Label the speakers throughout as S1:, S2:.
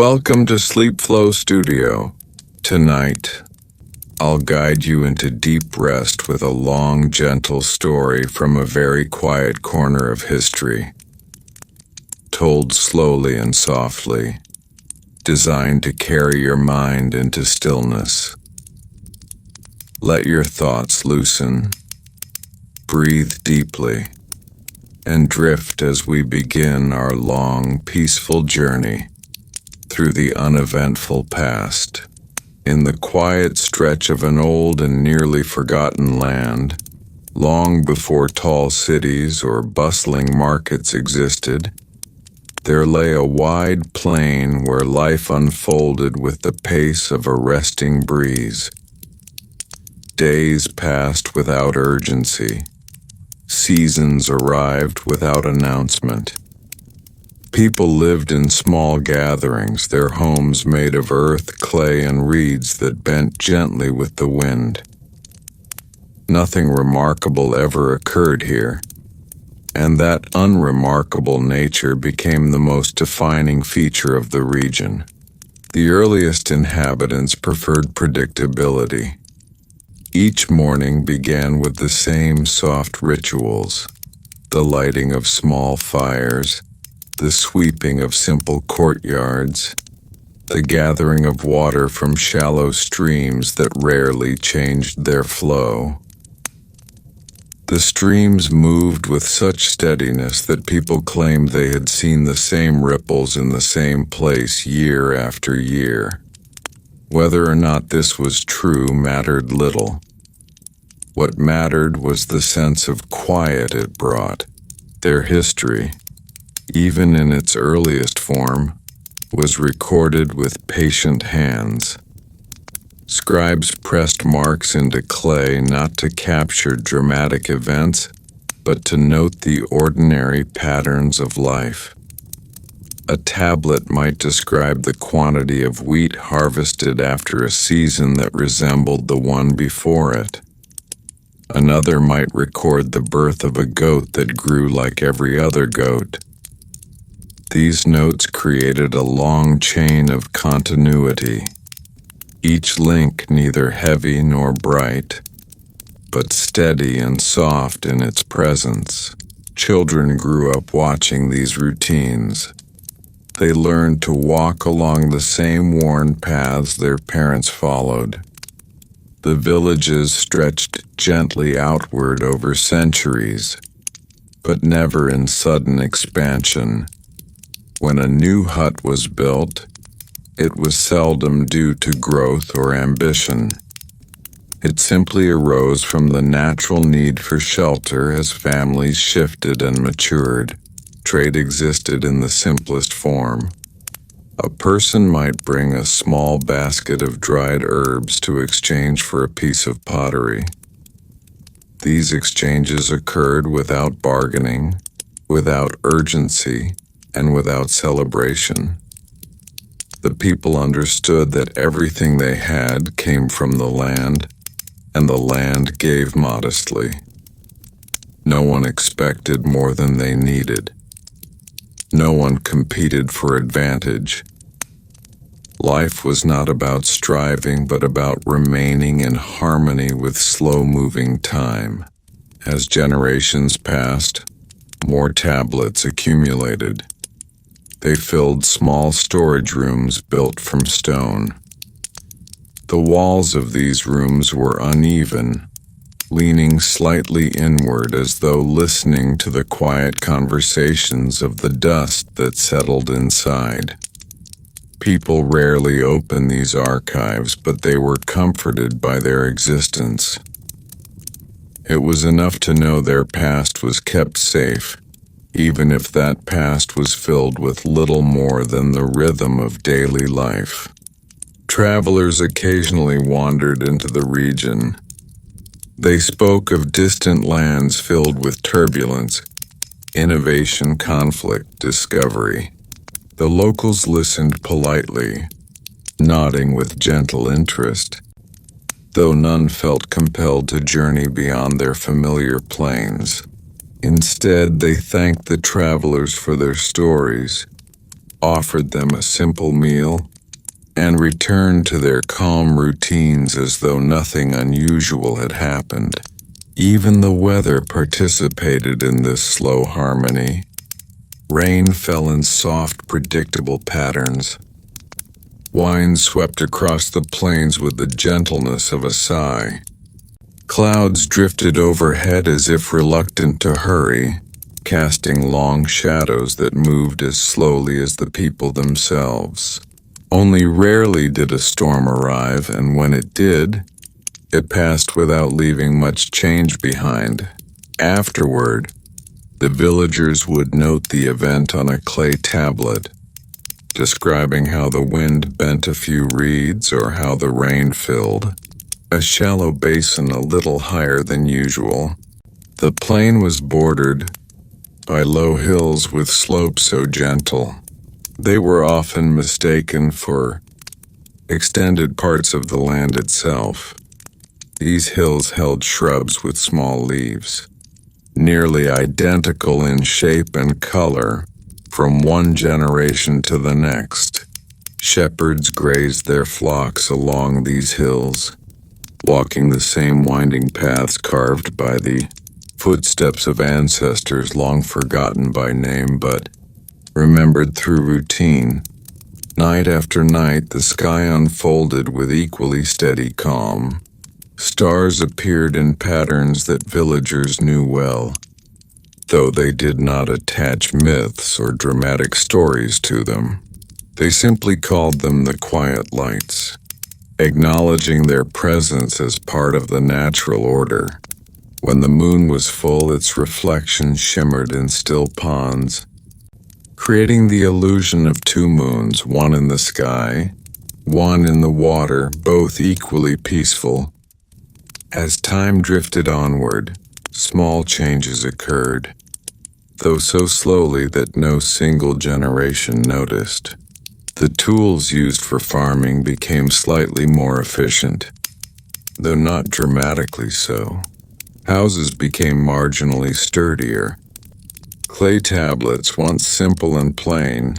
S1: Welcome to Sleep Flow Studio. Tonight, I'll guide you into deep rest with a long, gentle story from a very quiet corner of history, told slowly and softly, designed to carry your mind into stillness. Let your thoughts loosen, breathe deeply, and drift as we begin our long, peaceful journey through the uneventful past. In the quiet stretch of an old and nearly forgotten land, long before tall cities or bustling markets existed, there lay a wide plain where life unfolded with the pace of a resting breeze. Days passed without urgency. Seasons arrived without announcement. People lived in small gatherings, their homes made of earth, clay, and reeds that bent gently with the wind. Nothing remarkable ever occurred here, and that unremarkable nature became the most defining feature of the region. The earliest inhabitants preferred predictability. Each morning began with the same soft rituals, the lighting of small fires, the sweeping of simple courtyards, the gathering of water from shallow streams that rarely changed their flow. The streams moved with such steadiness that people claimed they had seen the same ripples in the same place year after year. Whether or not this was true mattered little. What mattered was the sense of quiet it brought. Their history, even in its earliest form, was recorded with patient hands. Scribes pressed marks into clay not to capture dramatic events, but to note the ordinary patterns of life. A tablet might describe the quantity of wheat harvested after a season that resembled the one before it. Another might record the birth of a goat that grew like every other goat. These notes created a long chain of continuity, each link neither heavy nor bright, but steady and soft in its presence. Children grew up watching these routines. They learned to walk along the same worn paths their parents followed. The villages stretched gently outward over centuries, but never in sudden expansion. When a new hut was built, it was seldom due to growth or ambition. It simply arose from the natural need for shelter as families shifted and matured. Trade existed in the simplest form. A person might bring a small basket of dried herbs to exchange for a piece of pottery. These exchanges occurred without bargaining, without urgency, and without celebration. The people understood that everything they had came from the land, and the land gave modestly. No one expected more than they needed. No one competed for advantage. Life was not about striving, but about remaining in harmony with slow-moving time. As generations passed, more tablets accumulated. They filled small storage rooms built from stone. The walls of these rooms were uneven, leaning slightly inward as though listening to the quiet conversations of the dust that settled inside. People rarely opened these archives, but they were comforted by their existence. It was enough to know their past was kept safe, even if that past was filled with little more than the rhythm of daily life. Travelers occasionally wandered into the region. They spoke of distant lands filled with turbulence, innovation, conflict, discovery. The locals listened politely, nodding with gentle interest, though none felt compelled to journey beyond their familiar plains. Instead, they thanked the travelers for their stories, offered them a simple meal, and returned to their calm routines as though nothing unusual had happened. Even the weather participated in this slow harmony. Rain fell in soft, predictable patterns. Wind swept across the plains with the gentleness of a sigh. Clouds drifted overhead as if reluctant to hurry, casting long shadows that moved as slowly as the people themselves. Only rarely did a storm arrive, and when it did, it passed without leaving much change behind. Afterward, the villagers would note the event on a clay tablet, describing how the wind bent a few reeds or how the rain filled a shallow basin a little higher than usual. The plain was bordered by low hills with slopes so gentle they were often mistaken for extended parts of the land itself. These hills held shrubs with small leaves, nearly identical in shape and color from one generation to the next. Shepherds grazed their flocks along these hills, walking the same winding paths carved by the footsteps of ancestors long forgotten by name but remembered through routine. Night after night, the sky unfolded with equally steady calm. Stars appeared in patterns that villagers knew well, though they did not attach myths or dramatic stories to them. They simply called them the quiet lights, acknowledging their presence as part of the natural order. When the moon was full, its reflection shimmered in still ponds, creating the illusion of two moons, one in the sky, one in the water, both equally peaceful. As time drifted onward, small changes occurred, though so slowly that no single generation noticed. The tools used for farming became slightly more efficient, though not dramatically so. Houses became marginally sturdier. Clay tablets, once simple and plain,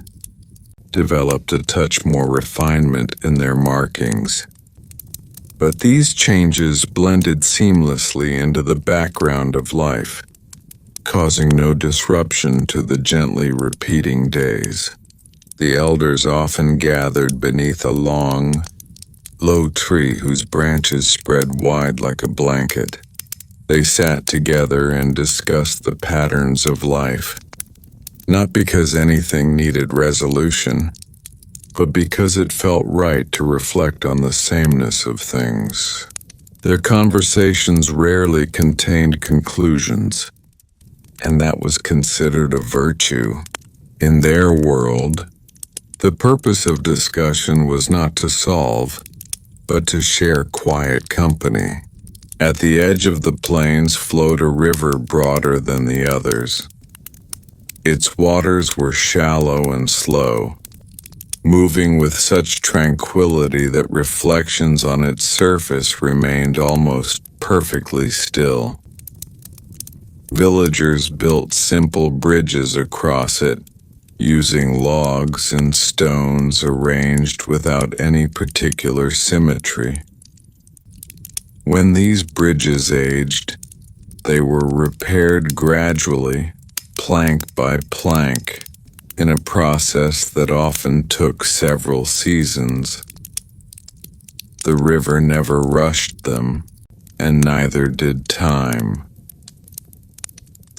S1: developed a touch more refinement in their markings. But these changes blended seamlessly into the background of life, causing no disruption to the gently repeating days. The elders often gathered beneath a long, low tree whose branches spread wide like a blanket. They sat together and discussed the patterns of life, not because anything needed resolution, but because it felt right to reflect on the sameness of things. Their conversations rarely contained conclusions, and that was considered a virtue. In their world, the purpose of discussion was not to solve, but to share quiet company. At the edge of the plains flowed a river broader than the others. Its waters were shallow and slow, moving with such tranquility that reflections on its surface remained almost perfectly still. Villagers built simple bridges across it, using logs and stones arranged without any particular symmetry. When these bridges aged, they were repaired gradually, plank by plank, in a process that often took several seasons. The river never rushed them, and neither did time.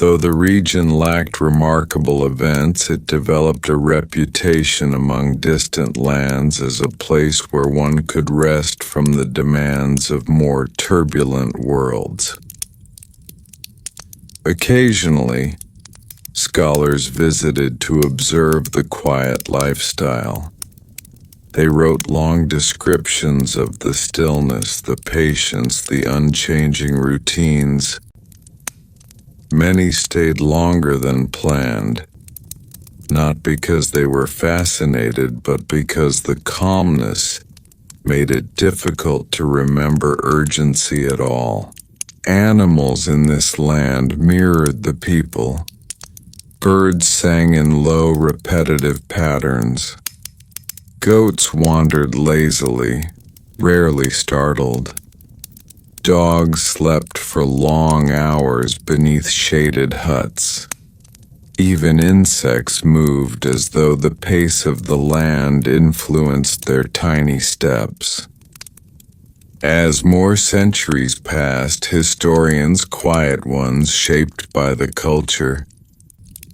S1: Though the region lacked remarkable events, it developed a reputation among distant lands as a place where one could rest from the demands of more turbulent worlds. Occasionally, scholars visited to observe the quiet lifestyle. They wrote long descriptions of the stillness, the patience, the unchanging routines. Many stayed longer than planned, not because they were fascinated, but because the calmness made it difficult to remember urgency at all. Animals in this land mirrored the people. Birds sang in low, repetitive patterns. Goats wandered lazily, rarely startled. Dogs slept for long hours beneath shaded huts. Even insects moved as though the pace of the land influenced their tiny steps. As more centuries passed, historians, quiet ones shaped by the culture,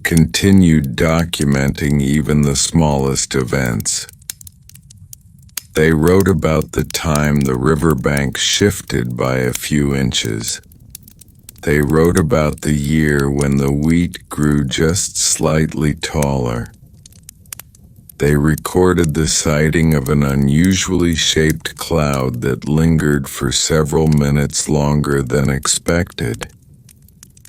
S1: continued documenting even the smallest events. They wrote about the time the riverbank shifted by a few inches. They wrote about the year when the wheat grew just slightly taller. They recorded the sighting of an unusually shaped cloud that lingered for several minutes longer than expected.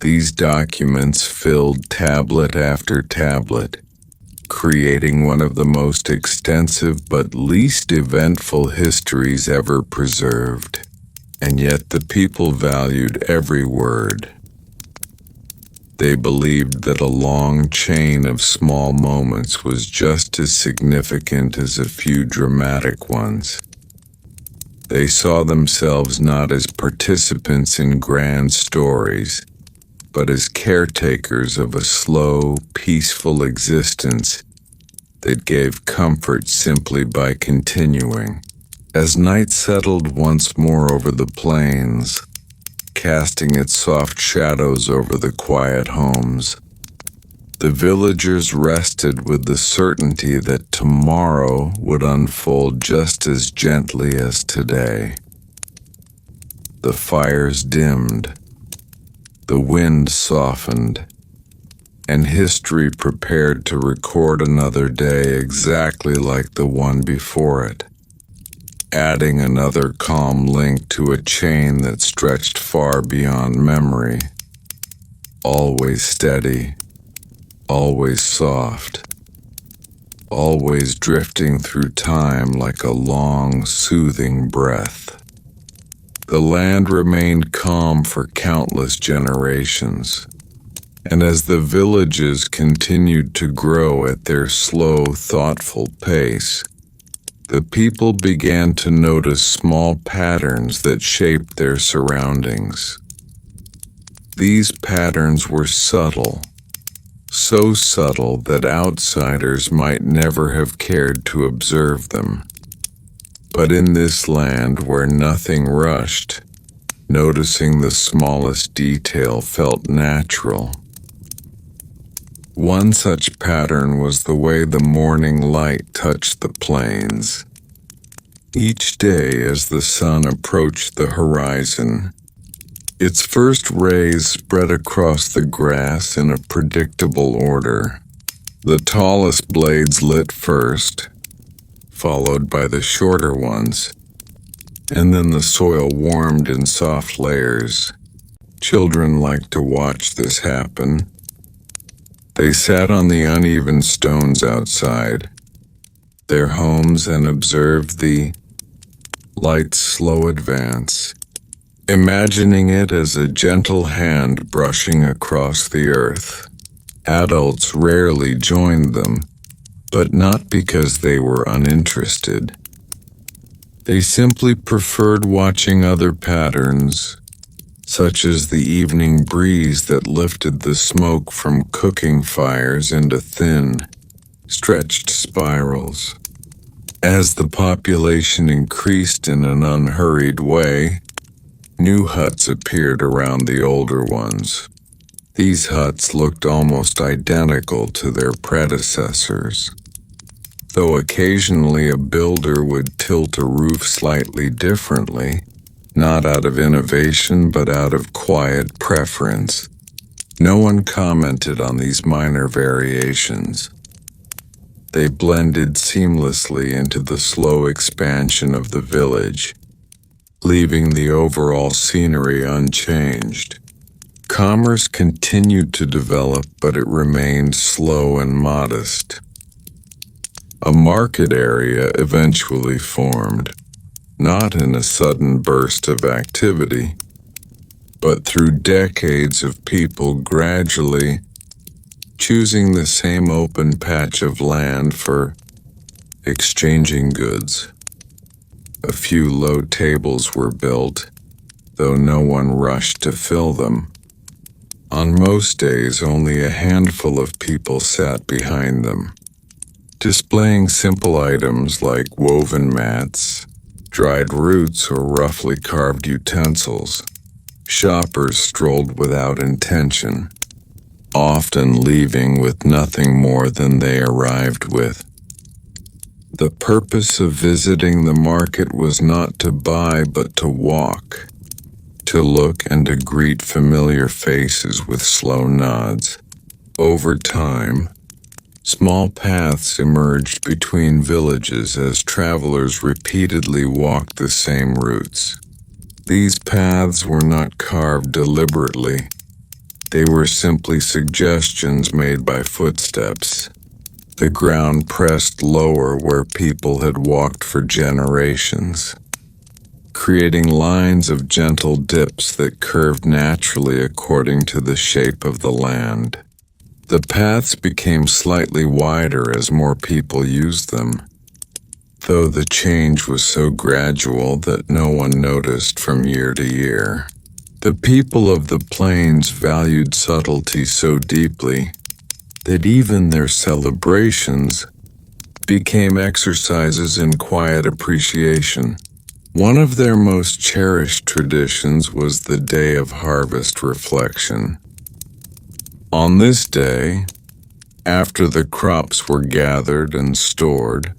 S1: These documents filled tablet after tablet, creating one of the most extensive but least eventful histories ever preserved. And yet the people valued every word. They believed that a long chain of small moments was just as significant as a few dramatic ones. They saw themselves not as participants in grand stories, but as caretakers of a slow, peaceful existence that gave comfort simply by continuing. As night settled once more over the plains, casting its soft shadows over the quiet homes, the villagers rested with the certainty that tomorrow would unfold just as gently as today. The fires dimmed, the wind softened, and history prepared to record another day exactly like the one before it, adding another calm link to a chain that stretched far beyond memory. Always steady, always soft, always drifting through time like a long, soothing breath. The land remained calm for countless generations, and as the villages continued to grow at their slow, thoughtful pace, the people began to notice small patterns that shaped their surroundings. These patterns were subtle, so subtle that outsiders might never have cared to observe them. But in this land where nothing rushed, noticing the smallest detail felt natural. One such pattern was the way the morning light touched the plains. Each day as the sun approached the horizon, its first rays spread across the grass in a predictable order. The tallest blades lit first, followed by the shorter ones, and then the soil warmed in soft layers. Children liked to watch this happen. They sat on the uneven stones outside their homes and observed the light's slow advance, imagining it as a gentle hand brushing across the earth. Adults rarely joined them, but not because they were uninterested. They simply preferred watching other patterns, such as the evening breeze that lifted the smoke from cooking fires into thin, stretched spirals. As the population increased in an unhurried way, new huts appeared around the older ones. These huts looked almost identical to their predecessors, though occasionally a builder would tilt a roof slightly differently, not out of innovation but out of quiet preference. No one commented on these minor variations. They blended seamlessly into the slow expansion of the village, leaving the overall scenery unchanged. Commerce continued to develop, but it remained slow and modest. A market area eventually formed, not in a sudden burst of activity, but through decades of people gradually choosing the same open patch of land for exchanging goods. A few low tables were built, though no one rushed to fill them. On most days, only a handful of people sat behind them, displaying simple items like woven mats, dried roots, or roughly carved utensils. Shoppers strolled without intention, often leaving with nothing more than they arrived with. The purpose of visiting the market was not to buy but to walk, to look and to greet familiar faces with slow nods. Over time, small paths emerged between villages as travelers repeatedly walked the same routes. These paths were not carved deliberately. They were simply suggestions made by footsteps. The ground pressed lower where people had walked for generations, creating lines of gentle dips that curved naturally according to the shape of the land. The paths became slightly wider as more people used them, though the change was so gradual that no one noticed from year to year. The people of the plains valued subtlety so deeply that even their celebrations became exercises in quiet appreciation. One of their most cherished traditions was the day of harvest reflection. On this day, after the crops were gathered and stored,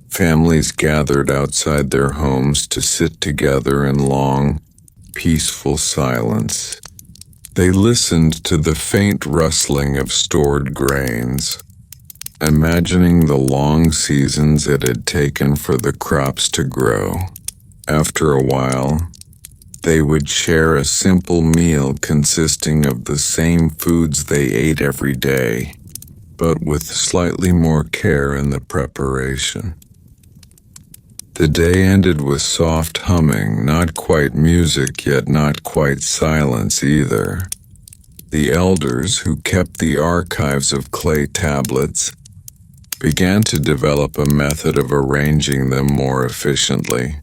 S1: families gathered outside their homes to sit together in long, peaceful silence. They listened to the faint rustling of stored grains, imagining the long seasons it had taken for the crops to grow. After a while, they would share a simple meal consisting of the same foods they ate every day, but with slightly more care in the preparation. The day ended with soft humming, not quite music, yet not quite silence either. The elders, who kept the archives of clay tablets, began to develop a method of arranging them more efficiently.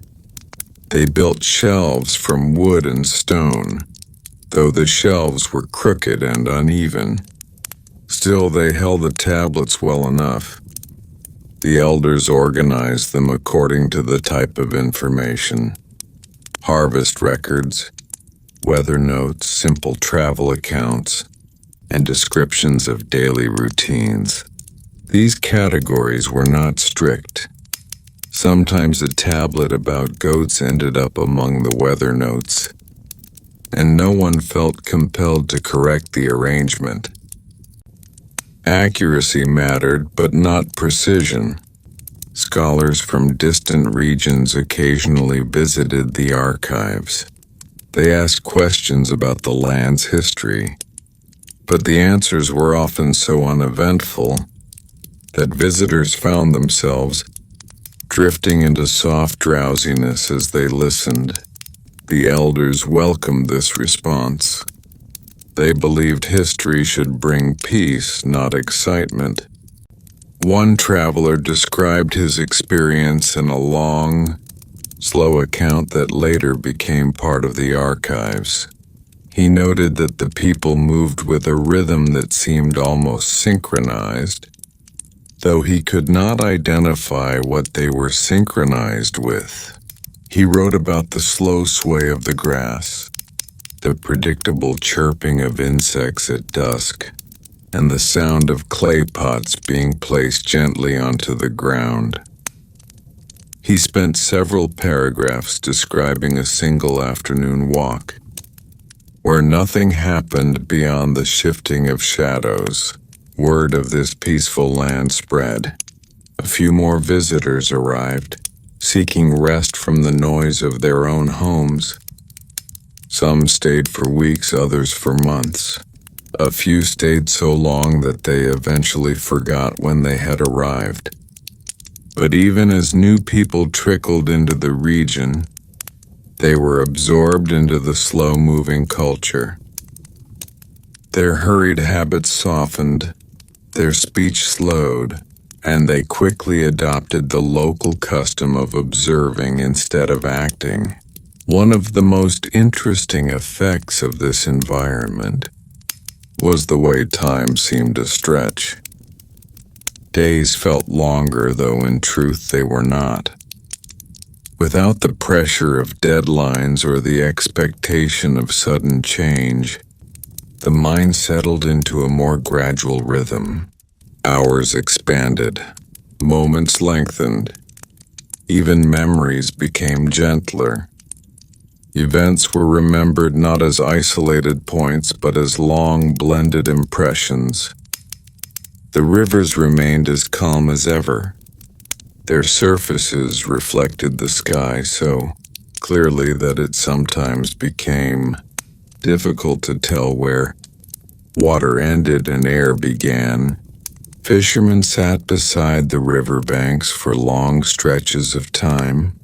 S1: They built shelves from wood and stone, though the shelves were crooked and uneven. Still, they held the tablets well enough. The elders organized them according to the type of information: harvest records, weather notes, simple travel accounts, and descriptions of daily routines. These categories were not strict. Sometimes a tablet about goats ended up among the weather notes, and no one felt compelled to correct the arrangement. Accuracy mattered, but not precision. Scholars from distant regions occasionally visited the archives. They asked questions about the land's history, but the answers were often so uneventful that visitors found themselves drifting into soft drowsiness as they listened. The elders welcomed this response. They believed history should bring peace, not excitement. One traveler described his experience in a long, slow account that later became part of the archives. He noted that the people moved with a rhythm that seemed almost synchronized, though he could not identify what they were synchronized with. He wrote about the slow sway of the grass, the predictable chirping of insects at dusk, and the sound of clay pots being placed gently onto the ground. He spent several paragraphs describing a single afternoon walk, where nothing happened beyond the shifting of shadows. Word of this peaceful land spread. A few more visitors arrived, seeking rest from the noise of their own homes. Some stayed for weeks, others for months. A few stayed so long that they eventually forgot when they had arrived. But even as new people trickled into the region, they were absorbed into the slow-moving culture. Their hurried habits softened, Their speech slowed, and they quickly adopted the local custom of observing instead of acting. One of the most interesting effects of this environment was the way time seemed to stretch. Days felt longer, though in truth they were not. Without the pressure of deadlines or the expectation of sudden change, the mind settled into a more gradual rhythm. Hours expanded, moments lengthened, even memories became gentler. Events were remembered not as isolated points but as long blended impressions. The rivers remained as calm as ever. Their surfaces reflected the sky so clearly that it sometimes became difficult to tell where water ended and air began. Fishermen sat beside the riverbanks for long stretches of time,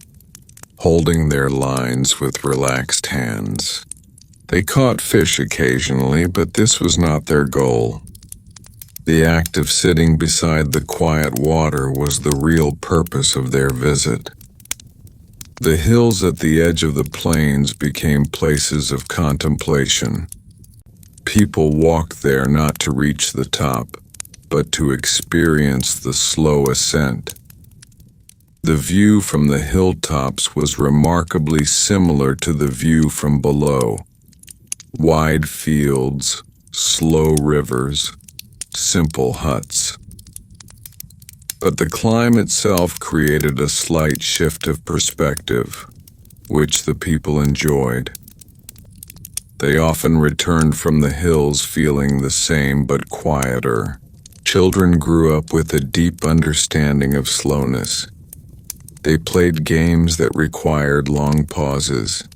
S1: holding their lines with relaxed hands. They caught fish occasionally, but this was not their goal. The act of sitting beside the quiet water was the real purpose of their visit. The hills at the edge of the plains became places of contemplation. People walked there not to reach the top, but to experience the slow ascent. The view from the hilltops was remarkably similar to the view from below. Wide fields, slow rivers, simple huts. But the climb itself created a slight shift of perspective, which the people enjoyed. They often returned from the hills feeling the same but quieter. Children grew up with a deep understanding of slowness. They played games that required long pauses.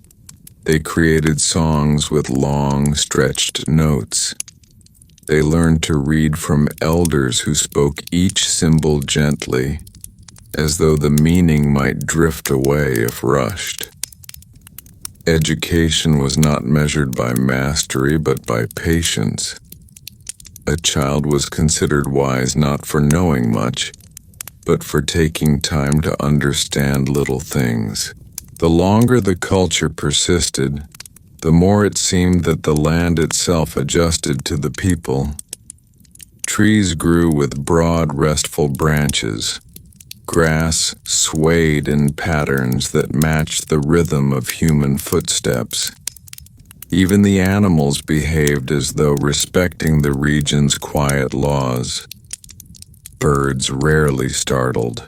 S1: They created songs with long, stretched notes. They learned to read from elders who spoke each symbol gently, as though the meaning might drift away if rushed. Education was not measured by mastery but by patience. A child was considered wise not for knowing much, but for taking time to understand little things. The longer the culture persisted, the more it seemed that the land itself adjusted to the people. Trees grew with broad, restful branches. Grass swayed in patterns that matched the rhythm of human footsteps. Even the animals behaved as though respecting the region's quiet laws. Birds rarely startled.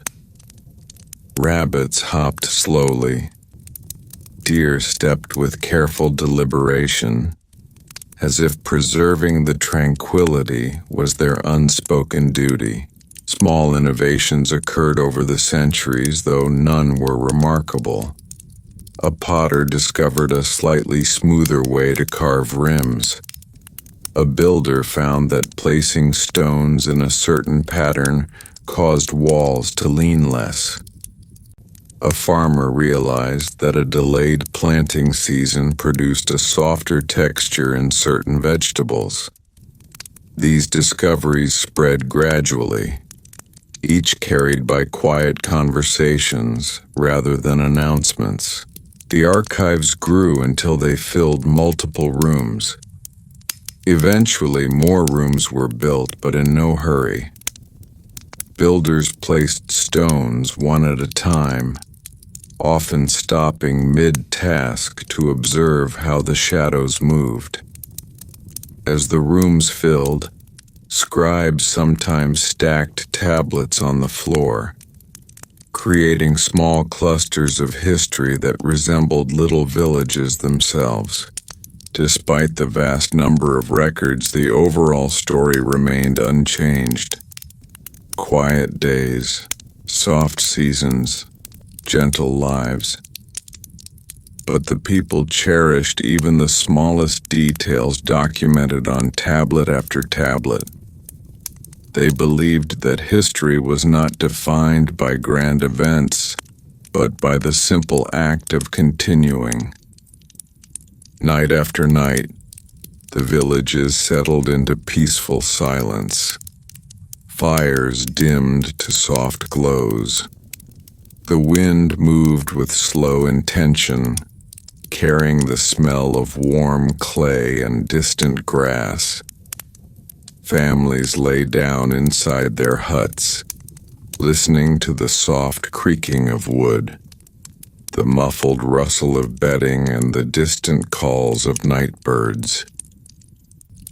S1: Rabbits hopped slowly. Deer stepped with careful deliberation, as if preserving the tranquility was their unspoken duty. Small innovations occurred over the centuries, though none were remarkable. A potter discovered a slightly smoother way to carve rims. A builder found that placing stones in a certain pattern caused walls to lean less. A farmer realized that a delayed planting season produced a softer texture in certain vegetables. These discoveries spread gradually, each carried by quiet conversations rather than announcements. The archives grew until they filled multiple rooms. Eventually, more rooms were built, but in no hurry. Builders placed stones one at a time, often stopping mid-task to observe how the shadows moved. As the rooms filled, scribes sometimes stacked tablets on the floor, creating small clusters of history that resembled little villages themselves. Despite the vast number of records, the overall story remained unchanged. Quiet days, soft seasons, gentle lives. But the people cherished even the smallest details documented on tablet after tablet. They believed that history was not defined by grand events, but by the simple act of continuing. Night after night, the villages settled into peaceful silence. fires dimmed to soft glows. The wind moved with slow intention, carrying the smell of warm clay and distant grass. Families lay down inside their huts, listening to the soft creaking of wood, the muffled rustle of bedding, and the distant calls of night birds.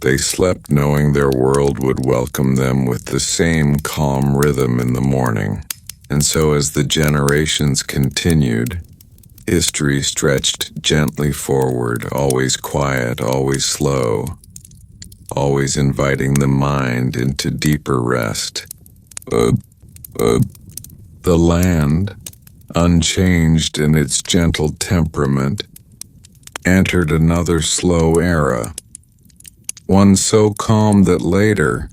S1: They slept knowing their world would welcome them with the same calm rhythm in the morning. And so as the generations continued, history stretched gently forward, always quiet, always slow, always inviting the mind into deeper rest. The land, unchanged in its gentle temperament, entered another slow era, one so calm that later,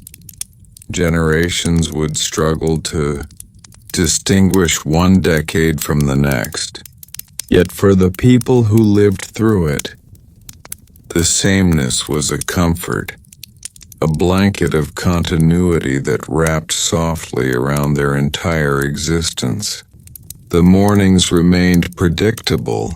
S1: generations would struggle to distinguish one decade from the next. Yet for the people who lived through it, the sameness was a comfort, a blanket of continuity that wrapped softly around their entire existence. The mornings remained predictable,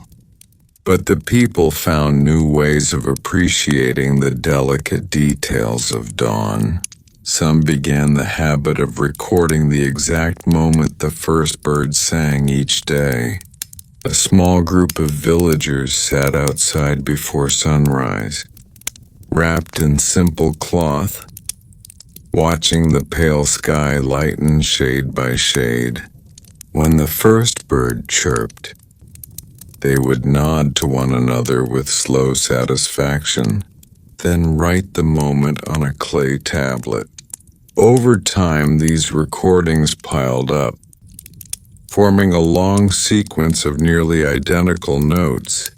S1: but the people found new ways of appreciating the delicate details of dawn. Some began the habit of recording the exact moment the first bird sang each day. A small group of villagers sat outside before sunrise, wrapped in simple cloth, watching the pale sky lighten shade by shade. When the first bird chirped, they would nod to one another with slow satisfaction, then write the moment on a clay tablet. Over time, these recordings piled up, forming a long sequence of nearly identical notes,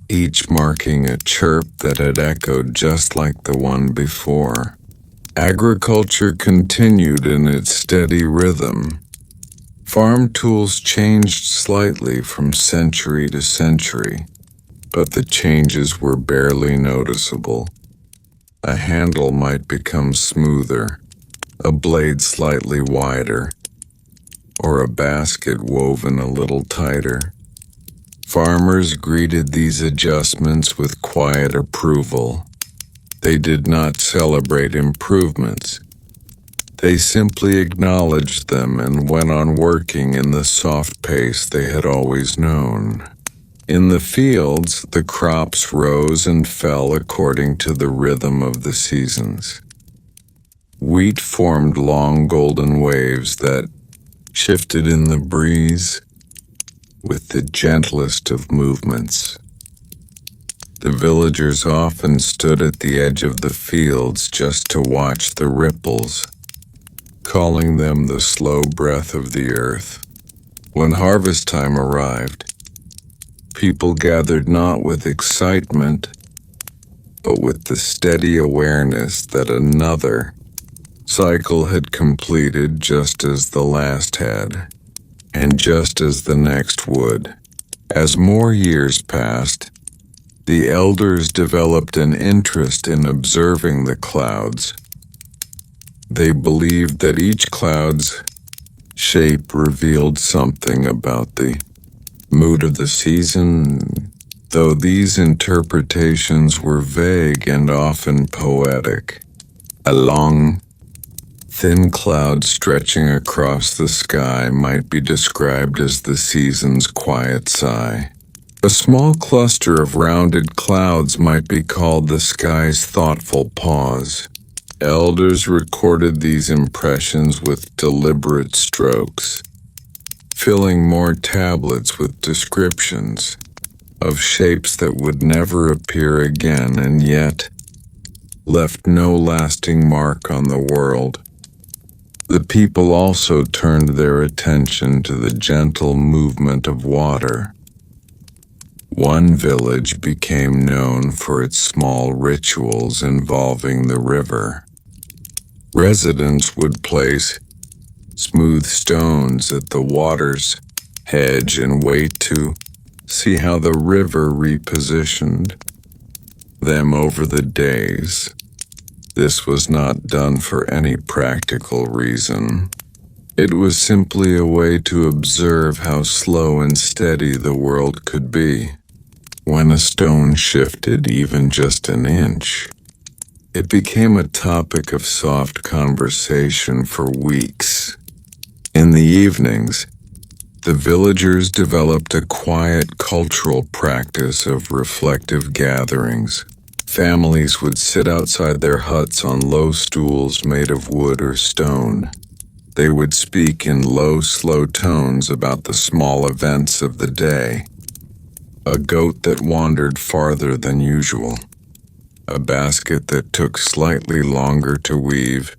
S1: each marking a chirp that had echoed just like the one before. Agriculture continued in its steady rhythm. Farm tools changed slightly from century to century, but the changes were barely noticeable. A handle might become smoother, a blade slightly wider, or a basket woven a little tighter. Farmers greeted these adjustments with quiet approval. They did not celebrate improvements. They simply acknowledged them and went on working in the soft pace they had always known. In the fields, the crops rose and fell according to the rhythm of the seasons. Wheat formed long golden waves that shifted in the breeze with the gentlest of movements. The villagers often stood at the edge of the fields just to watch the ripples, calling them the slow breath of the earth. When harvest time arrived, people gathered not with excitement, but with the steady awareness that another cycle had completed just as the last had, and just as the next would. As more years passed, the elders developed an interest in observing the clouds. They believed that each cloud's shape revealed something about the mood of the season, though these interpretations were vague and often poetic. A long, thin cloud stretching across the sky might be described as the season's quiet sigh. A small cluster of rounded clouds might be called the sky's thoughtful pause. Elders recorded these impressions with deliberate strokes, filling more tablets with descriptions of shapes that would never appear again and yet left no lasting mark on the world. The people also turned their attention to the gentle movement of water. One village became known for its small rituals involving the river. Residents would place smooth stones at the water's edge and wait to see how the river repositioned them over the days. This was not done for any practical reason. It was simply a way to observe how slow and steady the world could be. When a stone shifted even just an inch, it became a topic of soft conversation for weeks. In the evenings, the villagers developed a quiet cultural practice of reflective gatherings. Families would sit outside their huts on low stools made of wood or stone. They would speak in low, slow tones about the small events of the day. A goat that wandered farther than usual. A basket that took slightly longer to weave.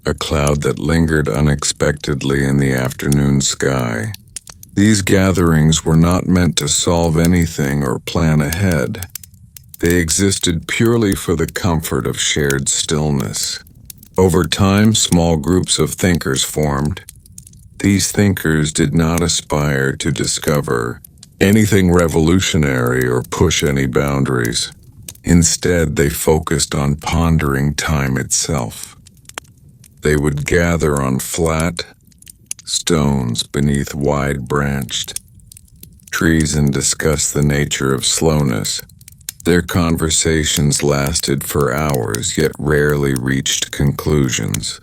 S1: A cloud that lingered unexpectedly in the afternoon sky. These gatherings were not meant to solve anything or plan ahead. They existed purely for the comfort of shared stillness. Over time, small groups of thinkers formed. These thinkers did not aspire to discover anything revolutionary or push any boundaries. Instead, they focused on pondering time itself. They would gather on flat stones beneath wide-branched trees and discuss the nature of slowness. Their conversations lasted for hours, yet rarely reached conclusions.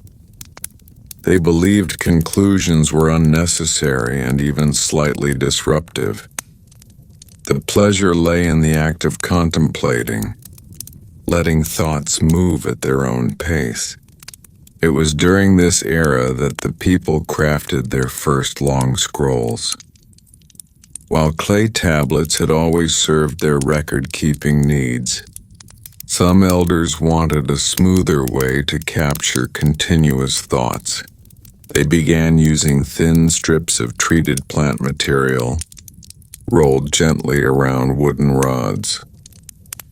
S1: They believed conclusions were unnecessary and even slightly disruptive. The pleasure lay in the act of contemplating, letting thoughts move at their own pace. It was during this era that the people crafted their first long scrolls. While clay tablets had always served their record-keeping needs, some elders wanted a smoother way to capture continuous thoughts. They began using thin strips of treated plant material, rolled gently around wooden rods.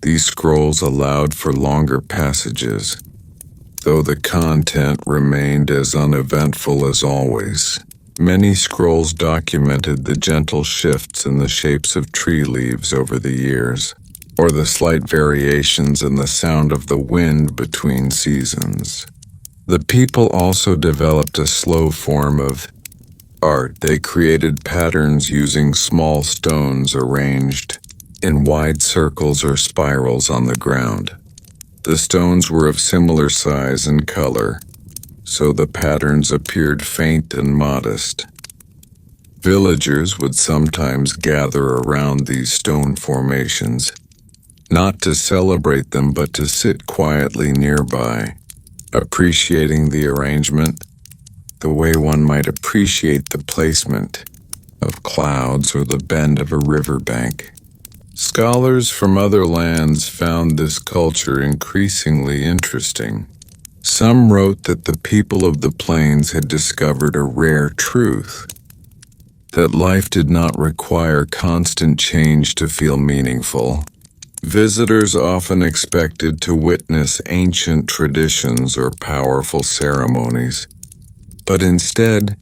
S1: These scrolls allowed for longer passages, though the content remained as uneventful as always. Many scrolls documented the gentle shifts in the shapes of tree leaves over the years, or the slight variations in the sound of the wind between seasons. The people also developed a slow form of art. They created patterns using small stones arranged in wide circles or spirals on the ground. The stones were of similar size and color, so the patterns appeared faint and modest. Villagers would sometimes gather around these stone formations, not to celebrate them but to sit quietly nearby, appreciating the arrangement, the way one might appreciate the placement of clouds or the bend of a riverbank. Scholars from other lands found this culture increasingly interesting. Some wrote that the people of the plains had discovered a rare truth, that life did not require constant change to feel meaningful. Visitors often expected to witness ancient traditions or powerful ceremonies, but instead,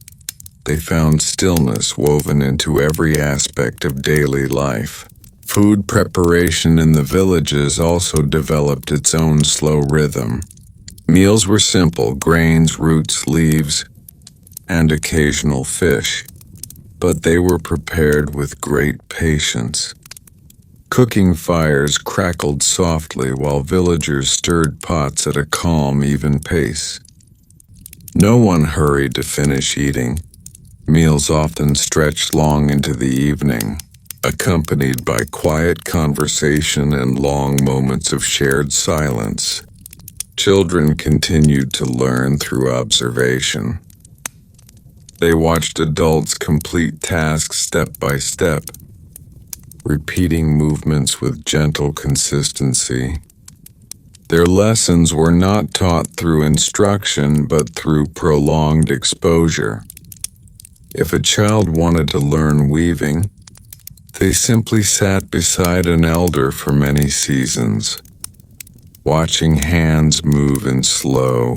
S1: they found stillness woven into every aspect of daily life. Food preparation in the villages also developed its own slow rhythm. Meals were simple: grains, roots, leaves, and occasional fish, but they were prepared with great patience. Cooking fires crackled softly while villagers stirred pots at a calm, even pace. No one hurried to finish eating. Meals often stretched long into the evening, accompanied by quiet conversation and long moments of shared silence. Children continued to learn through observation. They watched adults complete tasks step by step, repeating movements with gentle consistency. Their lessons were not taught through instruction but through prolonged exposure. If a child wanted to learn weaving, they simply sat beside an elder for many seasons, watching hands move in slow,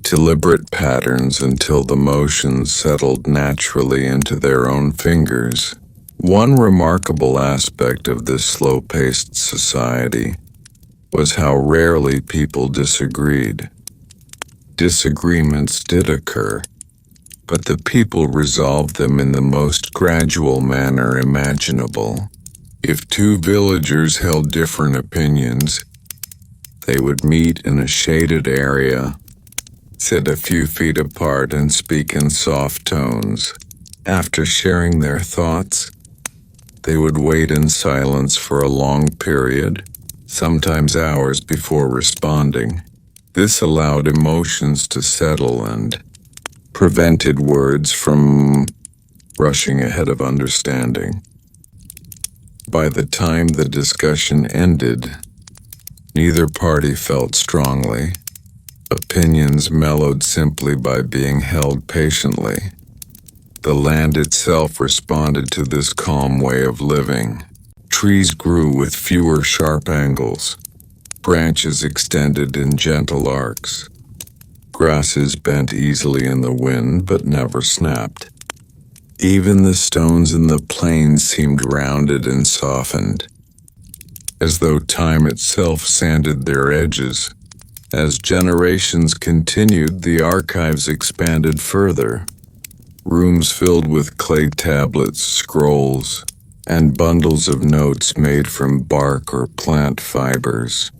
S1: deliberate patterns until the motions settled naturally into their own fingers. One remarkable aspect of this slow-paced society was how rarely people disagreed. Disagreements did occur, but the people resolved them in the most gradual manner imaginable. If two villagers held different opinions, they would meet in a shaded area, sit a few feet apart and speak in soft tones. After sharing their thoughts, they would wait in silence for a long period, sometimes hours before responding. This allowed emotions to settle and prevented words from rushing ahead of understanding. By the time the discussion ended, neither party felt strongly. Opinions mellowed simply by being held patiently. The land itself responded to this calm way of living. Trees grew with fewer sharp angles. Branches extended in gentle arcs. Grasses bent easily in the wind but never snapped. Even the stones in the plains seemed rounded and softened, as though time itself sanded their edges. As generations continued, the archives expanded further. Rooms filled with clay tablets, scrolls, and bundles of notes made from bark or plant fibers.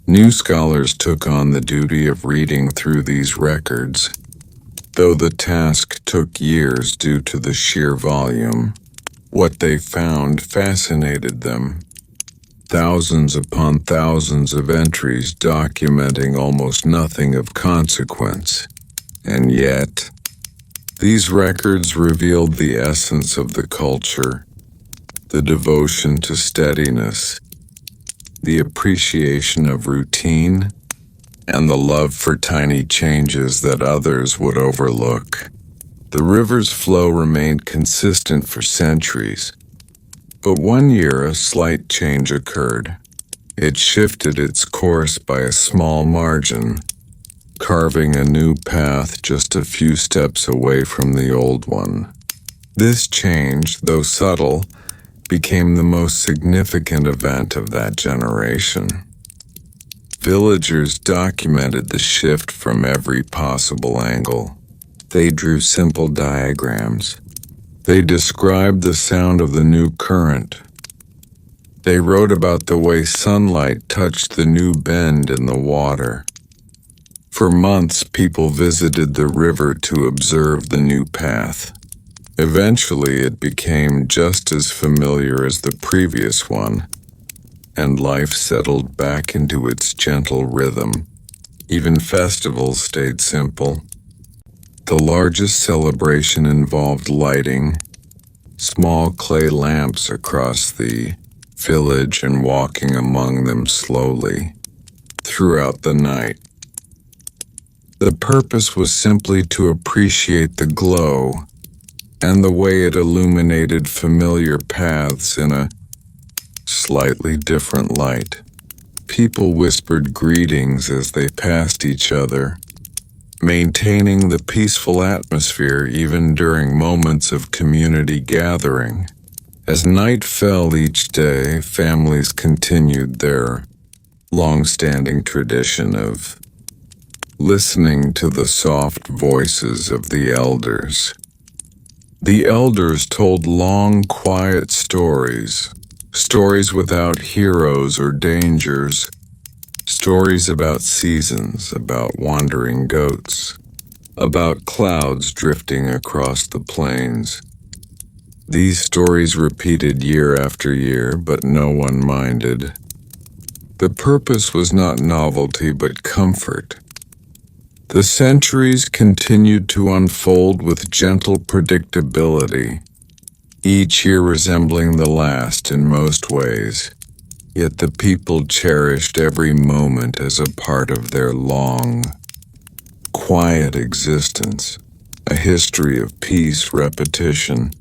S1: New scholars took on the duty of reading through these records, though the task took years due to the sheer volume. What they found fascinated them. Thousands upon thousands of entries documenting almost nothing of consequence. And yet, these records revealed the essence of the culture, the devotion to steadiness, the appreciation of routine, and the love for tiny changes that others would overlook. The river's flow remained consistent for centuries, but one year a slight change occurred. It shifted its course by a small margin, carving a new path just a few steps away from the old one. This change, though subtle, became the most significant event of that generation. Villagers documented the shift from every possible angle. They drew simple diagrams. They described the sound of the new current. They wrote about the way sunlight touched the new bend in the water. For months, people visited the river to observe the new path. Eventually, it became just as familiar as the previous one, and life settled back into its gentle rhythm. Even festivals stayed simple. The largest celebration involved lighting small clay lamps across the village and walking among them slowly throughout the night. The purpose was simply to appreciate the glow and the way it illuminated familiar paths in a slightly different light. People whispered greetings as they passed each other, maintaining the peaceful atmosphere even during moments of community gathering. As night fell each day, families continued their long-standing tradition of listening to the soft voices of the elders. The elders told long, quiet stories without heroes or dangers, stories about seasons, about wandering goats, about clouds drifting across the plains. These stories repeated year after year, but no one minded. The purpose was not novelty, but comfort. The centuries continued to unfold with gentle predictability, each year resembling the last in most ways. Yet the people cherished every moment as a part of their long, quiet existence, a history of peace, repetition,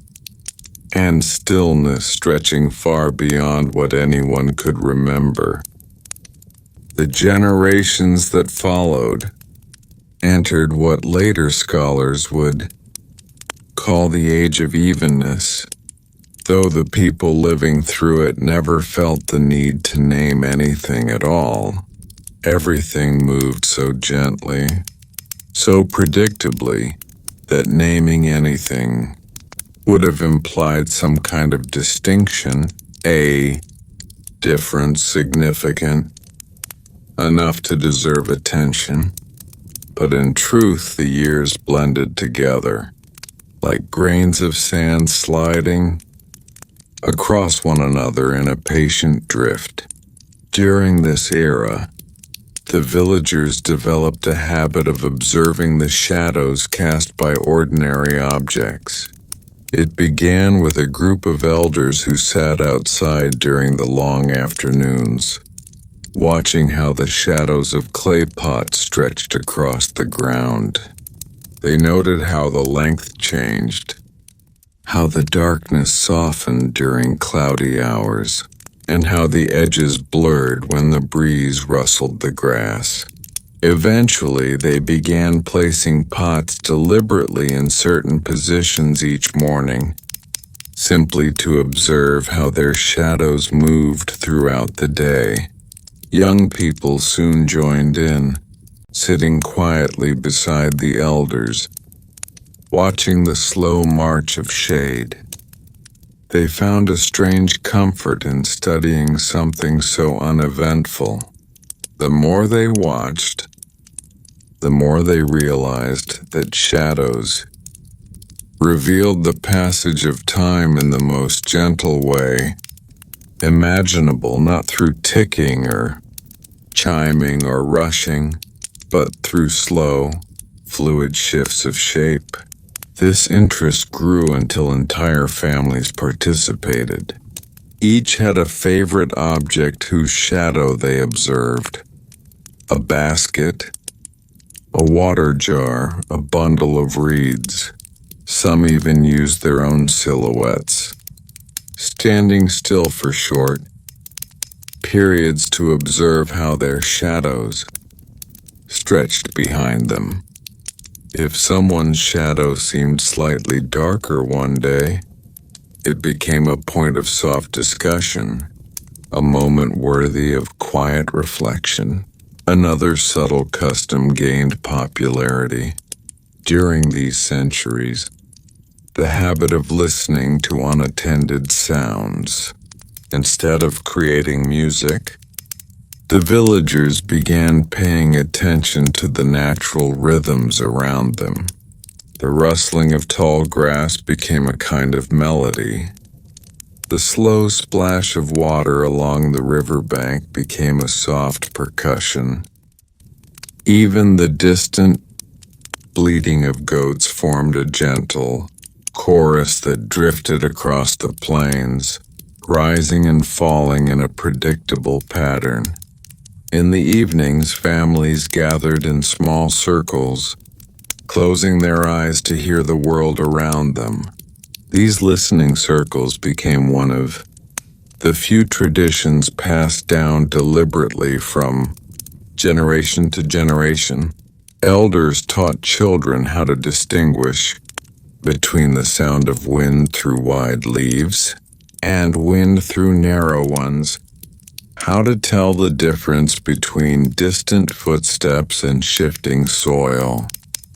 S1: and stillness stretching far beyond what anyone could remember. The generations that followed entered what later scholars would call the Age of Evenness, though the people living through it never felt the need to name anything at all. Everything moved so gently, so predictably, that naming anything would have implied some kind of distinction, a difference significant enough to deserve attention. But in truth, the years blended together, like grains of sand sliding across one another in a patient drift. During this era, the villagers developed a habit of observing the shadows cast by ordinary objects. It began with a group of elders who sat outside during the long afternoons, watching how the shadows of clay pots stretched across the ground. They noted how the length changed, how the darkness softened during cloudy hours, and how the edges blurred when the breeze rustled the grass. Eventually, they began placing pots deliberately in certain positions each morning, simply to observe how their shadows moved throughout the day. Young people soon joined in, sitting quietly beside the elders, watching the slow march of shade. They found a strange comfort in studying something so uneventful. The more they watched, the more they realized that shadows revealed the passage of time in the most gentle way imaginable, not through ticking or chiming or rushing, but through slow, fluid shifts of shape. This interest grew until entire families participated. Each had a favorite object whose shadow they observed. A basket, a water jar, a bundle of reeds. Some even used their own silhouettes, standing still for short periods to observe how their shadows stretched behind them. If someone's shadow seemed slightly darker one day, it became a point of soft discussion, a moment worthy of quiet reflection. Another subtle custom gained popularity. During these centuries, the habit of listening to unattended sounds. Instead of creating music, the villagers began paying attention to the natural rhythms around them. The rustling of tall grass became a kind of melody. The slow splash of water along the riverbank became a soft percussion. Even the distant bleating of goats formed a gentle chorus that drifted across the plains, rising and falling in a predictable pattern. In the evenings, families gathered in small circles, closing their eyes to hear the world around them. These listening circles became one of the few traditions passed down deliberately from generation to generation. Elders taught children how to distinguish between the sound of wind through wide leaves and wind through narrow ones, how to tell the difference between distant footsteps and shifting soil,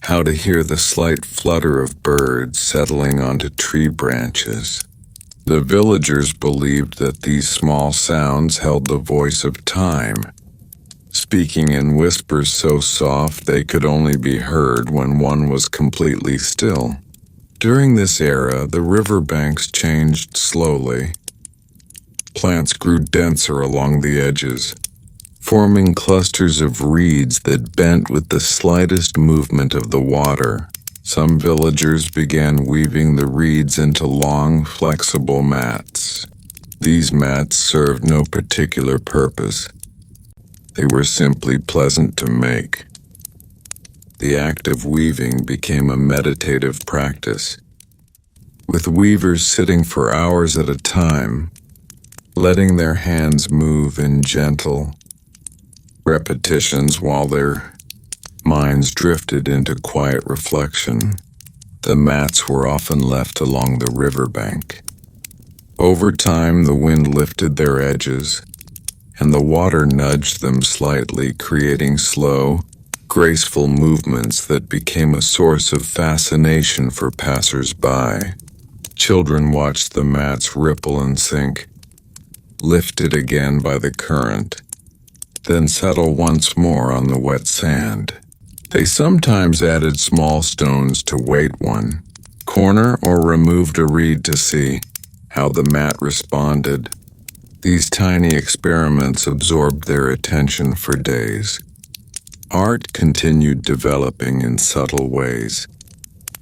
S1: how to hear the slight flutter of birds settling onto tree branches. The villagers believed that these small sounds held the voice of time, speaking in whispers so soft they could only be heard when one was completely still. During this era, the riverbanks changed slowly. Plants grew denser along the edges, forming clusters of reeds that bent with the slightest movement of the water. Some villagers began weaving the reeds into long, flexible mats. These mats served no particular purpose. They were simply pleasant to make. The act of weaving became a meditative practice, with weavers sitting for hours at a time, letting their hands move in gentle repetitions while their minds drifted into quiet reflection. The mats were often left along the riverbank, Over time, the wind lifted their edges, and the water nudged them slightly, creating slow, graceful movements that became a source of fascination for passers-by. Children watched the mats ripple and sink, lifted again by the current, then settle once more on the wet sand. They sometimes added small stones to weight one corner or removed a reed to see how the mat responded. These tiny experiments absorbed their attention for days. Art continued developing in subtle ways.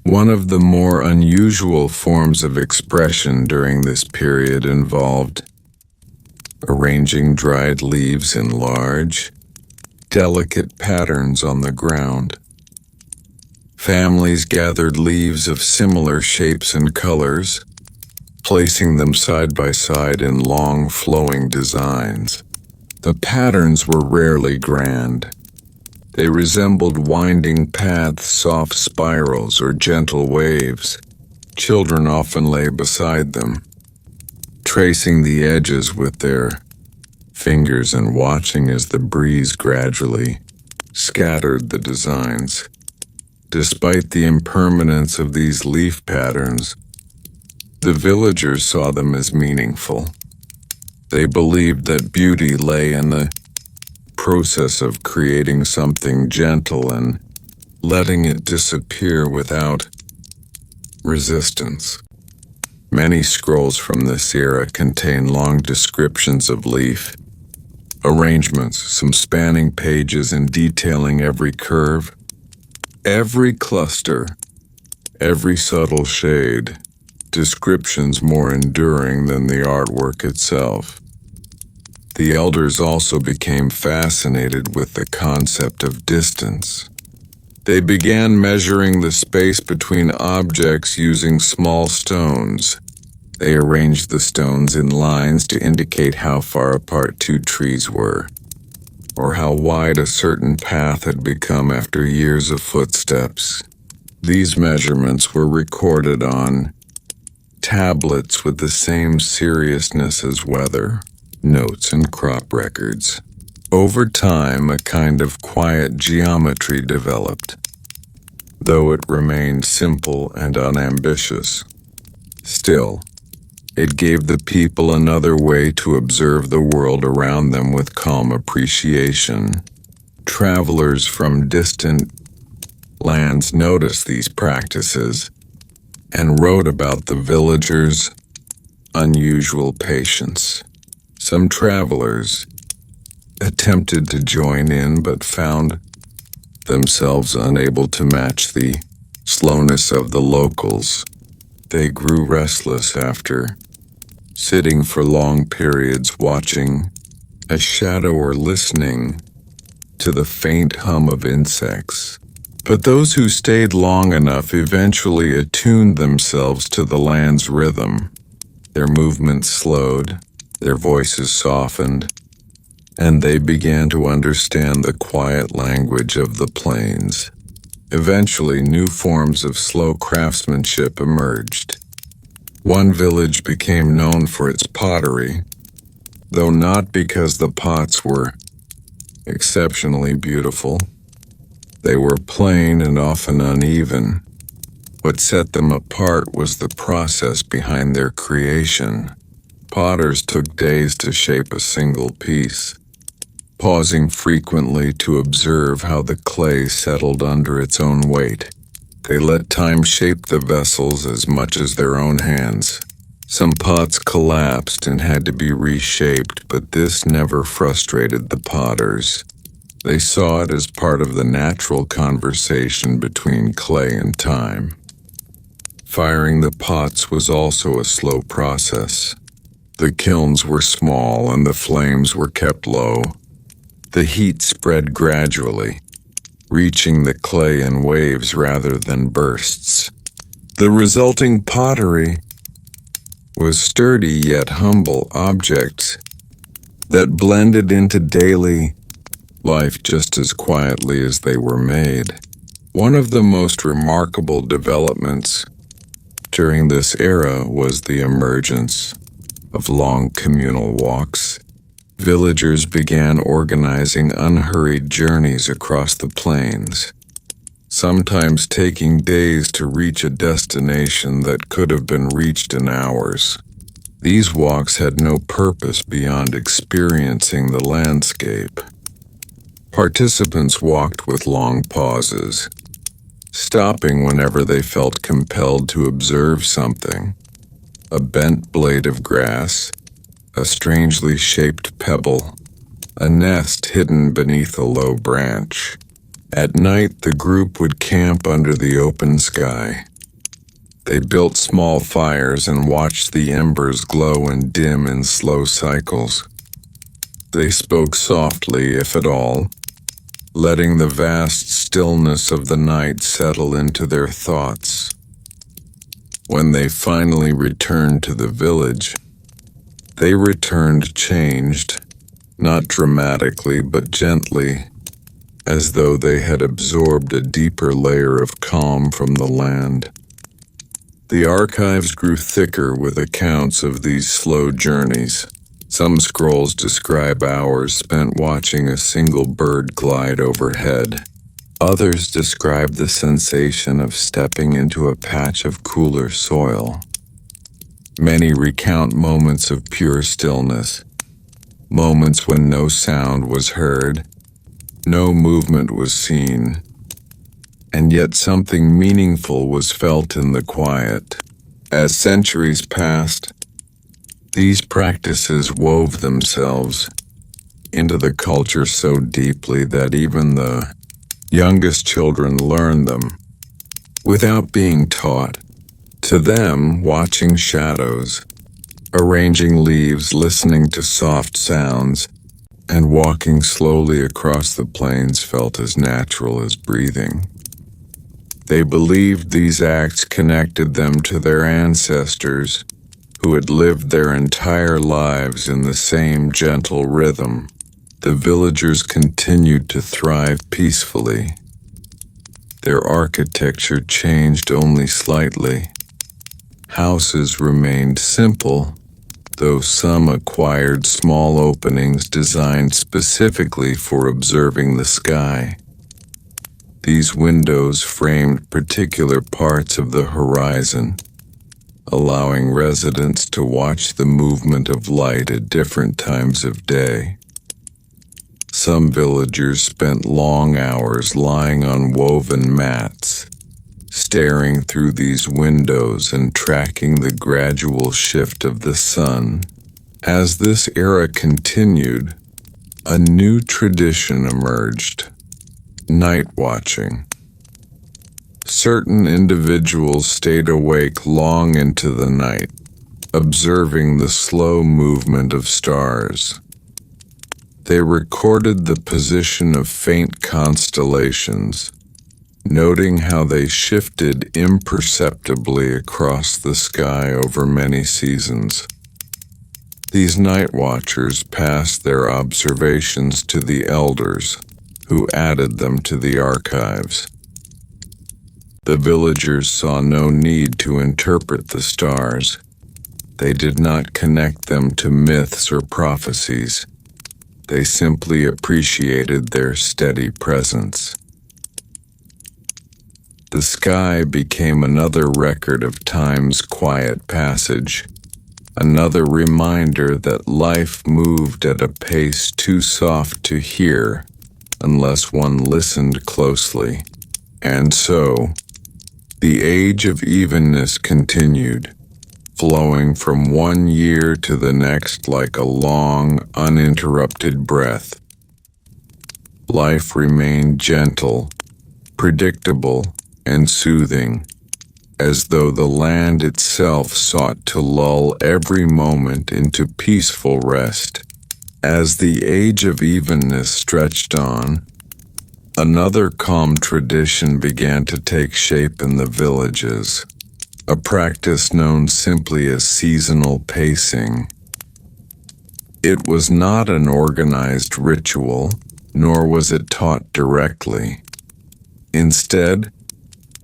S1: One of the more unusual forms of expression during this period involved arranging dried leaves in large, delicate patterns on the ground. Families gathered leaves of similar shapes and colors, placing them side by side in long, flowing designs. The patterns were rarely grand. They resembled winding paths, soft spirals, or gentle waves. Children often lay beside them, tracing the edges with their fingers and watching as the breeze gradually scattered the designs. Despite the impermanence of these leaf patterns, the villagers saw them as meaningful. They believed that beauty lay in the process of creating something gentle and letting it disappear without resistance. Many scrolls from this era contain long descriptions of leaf arrangements, some spanning pages and detailing every curve, every cluster, every subtle shade, descriptions more enduring than the artwork itself. The elders also became fascinated with the concept of distance. They began measuring the space between objects using small stones. They arranged the stones in lines to indicate how far apart two trees were, or how wide a certain path had become after years of footsteps. These measurements were recorded on tablets with the same seriousness as weather, notes, and crop records. Over time, a kind of quiet geometry developed, though it remained simple and unambitious. Still, it gave the people another way to observe the world around them with calm appreciation. Travelers from distant lands noticed these practices and wrote about the villagers' unusual patience. Some travelers attempted to join in but found themselves unable to match the slowness of the locals. They grew restless after sitting for long periods watching a shadow or listening to the faint hum of insects. But those who stayed long enough eventually attuned themselves to the land's rhythm. Their movements slowed, their voices softened, and they began to understand the quiet language of the plains. Eventually, new forms of slow craftsmanship emerged. One village became known for its pottery, though not because the pots were exceptionally beautiful. They were plain and often uneven. What set them apart was the process behind their creation. Potters took days to shape a single piece, pausing frequently to observe how the clay settled under its own weight. They let time shape the vessels as much as their own hands. Some pots collapsed and had to be reshaped, but this never frustrated the potters. They saw it as part of the natural conversation between clay and time. Firing the pots was also a slow process. The kilns were small and the flames were kept low. The heat spread gradually, reaching the clay in waves rather than bursts. The resulting pottery was sturdy yet humble objects that blended into daily life just as quietly as they were made. One of the most remarkable developments during this era was the emergence of long communal walks, villagers began organizing unhurried journeys across the plains, sometimes taking days to reach a destination that could have been reached in hours. These walks had no purpose beyond experiencing the landscape. Participants walked with long pauses, stopping whenever they felt compelled to observe something: a bent blade of grass, a strangely shaped pebble, a nest hidden beneath a low branch. At night, the group would camp under the open sky. They built small fires and watched the embers glow and dim in slow cycles. They spoke softly, if at all, letting the vast stillness of the night settle into their thoughts. When they finally returned to the village, they returned changed, not dramatically but gently, as though they had absorbed a deeper layer of calm from the land. The archives grew thicker with accounts of these slow journeys. Some scrolls describe hours spent watching a single bird glide overhead. Others describe the sensation of stepping into a patch of cooler soil. Many recount moments of pure stillness, moments when no sound was heard, no movement was seen, and yet something meaningful was felt in the quiet. As centuries passed, these practices wove themselves into the culture so deeply that even the youngest children learned them without being taught. To them, watching shadows, arranging leaves, listening to soft sounds, and walking slowly across the plains felt as natural as breathing. They believed these acts connected them to their ancestors, who had lived their entire lives in the same gentle rhythm. The villagers continued to thrive peacefully. Their architecture changed only slightly. Houses remained simple, though some acquired small openings designed specifically for observing the sky. These windows framed particular parts of the horizon, allowing residents to watch the movement of light at different times of day. Some villagers spent long hours lying on woven mats, staring through these windows and tracking the gradual shift of the sun. As this era continued, a new tradition emerged: night watching. Certain individuals stayed awake long into the night, observing the slow movement of stars. They recorded the position of faint constellations, noting how they shifted imperceptibly across the sky over many seasons. These night watchers passed their observations to the elders, who added them to the archives. The villagers saw no need to interpret the stars. They did not connect them to myths or prophecies. They simply appreciated their steady presence. The sky became another record of time's quiet passage, another reminder that life moved at a pace too soft to hear unless one listened closely. And so, the age of evenness continued, flowing from one year to the next like a long, uninterrupted breath. Life remained gentle, predictable, and soothing, as though the land itself sought to lull every moment into peaceful rest. As the age of evenness stretched on, another calm tradition began to take shape in the villages, a practice known simply as seasonal pacing. It was not an organized ritual, nor was it taught directly. Instead,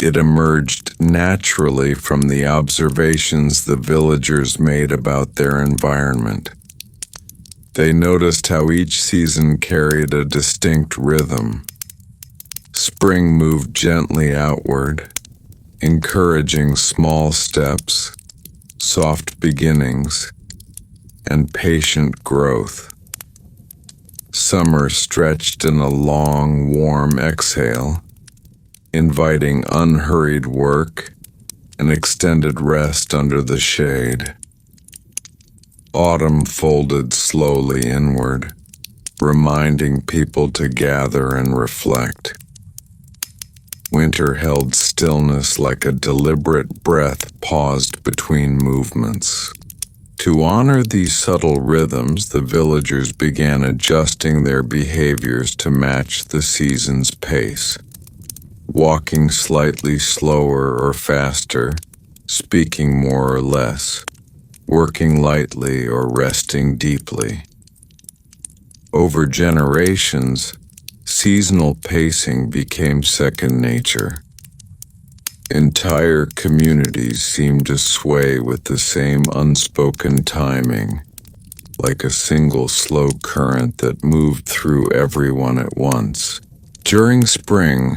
S1: It emerged naturally from the observations the villagers made about their environment. They noticed how each season carried a distinct rhythm. Spring moved gently outward, encouraging small steps, soft beginnings, and patient growth. Summer stretched in a long, warm exhale, inviting unhurried work and extended rest under the shade. Autumn folded slowly inward, reminding people to gather and reflect. Winter held stillness like a deliberate breath paused between movements. To honor these subtle rhythms, the villagers began adjusting their behaviors to match the season's pace. Walking slightly slower or faster, speaking more or less, working lightly or resting deeply. Over generations, seasonal pacing became second nature. Entire communities seemed to sway with the same unspoken timing, like a single slow current that moved through everyone at once. During spring,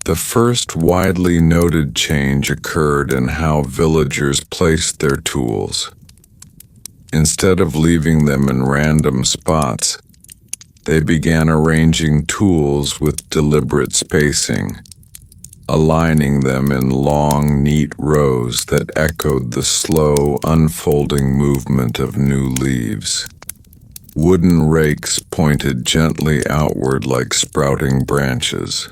S1: the first widely noted change occurred in how villagers placed their tools. Instead of leaving them in random spots, they began arranging tools with deliberate spacing, aligning them in long, neat rows that echoed the slow, unfolding movement of new leaves. Wooden rakes pointed gently outward like sprouting branches.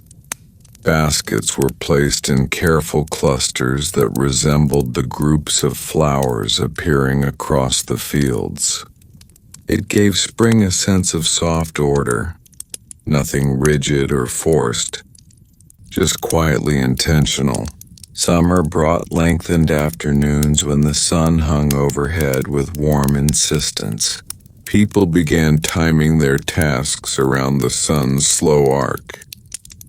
S1: Baskets were placed in careful clusters that resembled the groups of flowers appearing across the fields. It gave spring a sense of soft order, nothing rigid or forced, just quietly intentional. Summer brought lengthened afternoons when the sun hung overhead with warm insistence. People began timing their tasks around the sun's slow arc.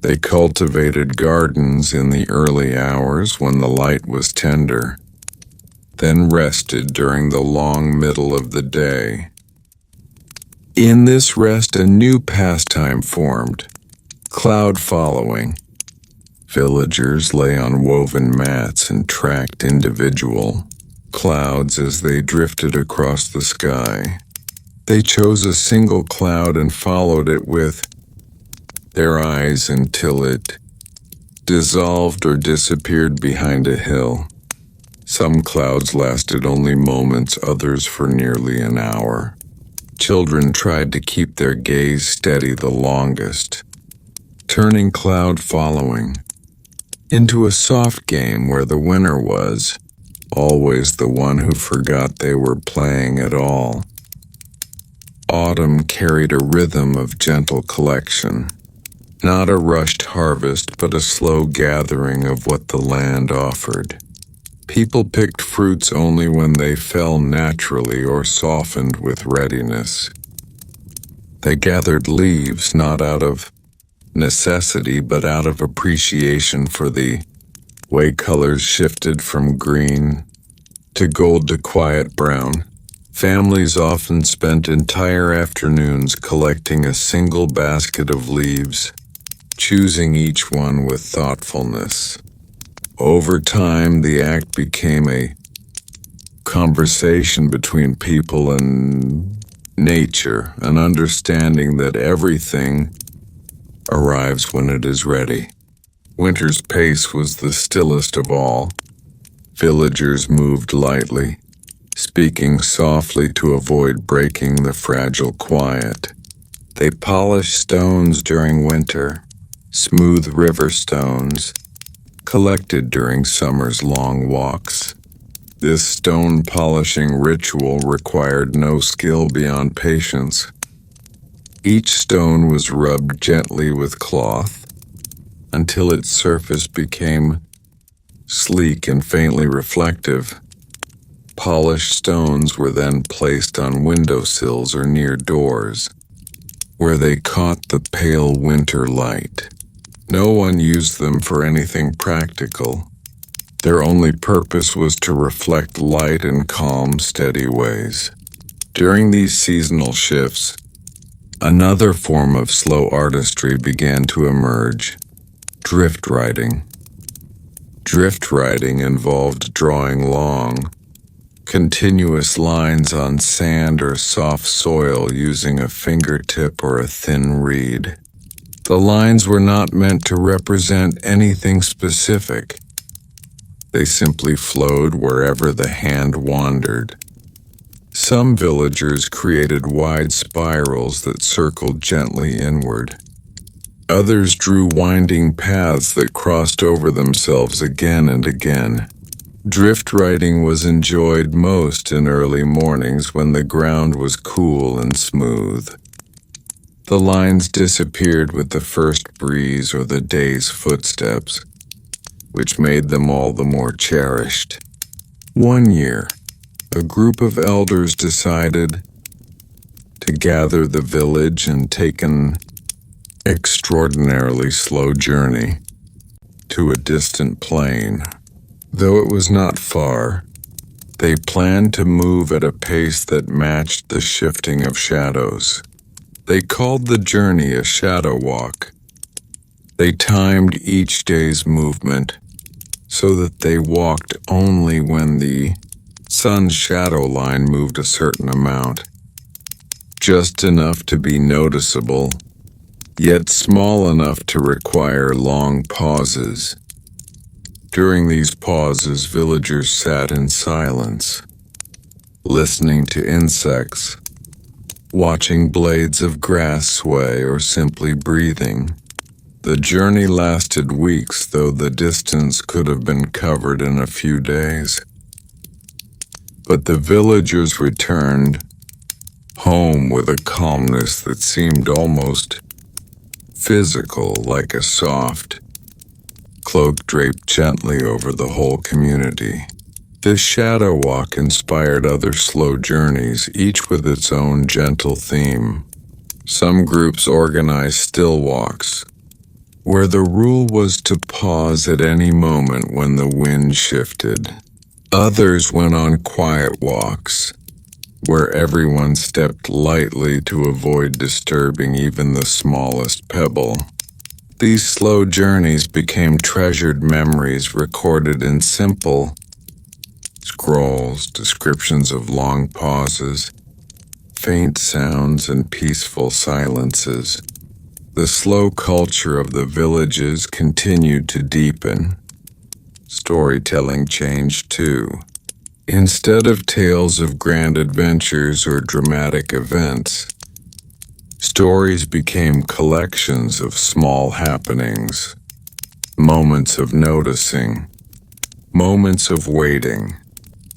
S1: They cultivated gardens in the early hours when the light was tender, then rested during the long middle of the day. In this rest, a new pastime formed: cloud following. Villagers lay on woven mats and tracked individual clouds as they drifted across the sky. They chose a single cloud and followed it with their eyes until it dissolved or disappeared behind a hill. Some clouds lasted only moments, others for nearly an hour. Children tried to keep their gaze steady the longest, turning cloud following into a soft game where the winner was always the one who forgot they were playing at all. Autumn carried a rhythm of gentle collection, not a rushed harvest, but a slow gathering of what the land offered. People picked fruits only when they fell naturally or softened with readiness. They gathered leaves not out of necessity but out of appreciation for the way colors shifted from green to gold to quiet brown. Families often spent entire afternoons collecting a single basket of leaves, choosing each one with thoughtfulness. Over time, the act became a conversation between people and nature, an understanding that everything arrives when it is ready. Winter's pace was the stillest of all. Villagers moved lightly, speaking softly to avoid breaking the fragile quiet. They polished stones during winter, smooth river stones, collected during summer's long walks. This stone polishing ritual required no skill beyond patience. Each stone was rubbed gently with cloth until its surface became sleek and faintly reflective. Polished stones were then placed on windowsills or near doors, where they caught the pale winter light. No one used them for anything practical. Their only purpose was to reflect light in calm, steady ways. During these seasonal shifts, another form of slow artistry began to emerge: drift writing. Drift writing involved drawing long, continuous lines on sand or soft soil using a fingertip or a thin reed. The lines were not meant to represent anything specific. They simply flowed wherever the hand wandered. Some villagers created wide spirals that circled gently inward. Others drew winding paths that crossed over themselves again and again. Drift writing was enjoyed most in early mornings when the ground was cool and smooth. The lines disappeared with the first breeze or the day's footsteps, which made them all the more cherished. One year, a group of elders decided to gather the village and take an extraordinarily slow journey to a distant plain. Though it was not far, they planned to move at a pace that matched the shifting of shadows. They called the journey a shadow walk. They timed each day's movement so that they walked only when the sun's shadow line moved a certain amount, just enough to be noticeable, yet small enough to require long pauses. During these pauses, villagers sat in silence, listening to insects, watching blades of grass sway, or simply breathing. The journey lasted weeks, though the distance could have been covered in a few days. But the villagers returned home with a calmness that seemed almost physical, like a soft cloak draped gently over the whole community. This shadow walk inspired other slow journeys, each with its own gentle theme. Some groups organized still walks, where the rule was to pause at any moment when the wind shifted. Others went on quiet walks, where everyone stepped lightly to avoid disturbing even the smallest pebble. These slow journeys became treasured memories recorded in simple scrolls, descriptions of long pauses, faint sounds, and peaceful silences. The slow culture of the villages continued to deepen. Storytelling changed too. Instead of tales of grand adventures or dramatic events, stories became collections of small happenings, moments of noticing, moments of waiting,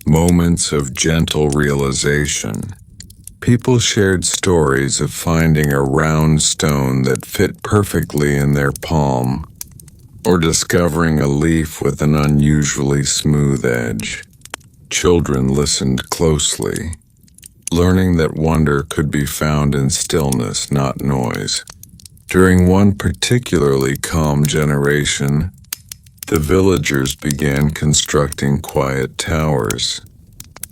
S1: moments of gentle realization. People shared stories of finding a round stone that fit perfectly in their palm, or discovering a leaf with an unusually smooth edge. Children listened closely, learning that wonder could be found in stillness, not noise. During one particularly calm generation, the villagers began constructing quiet towers.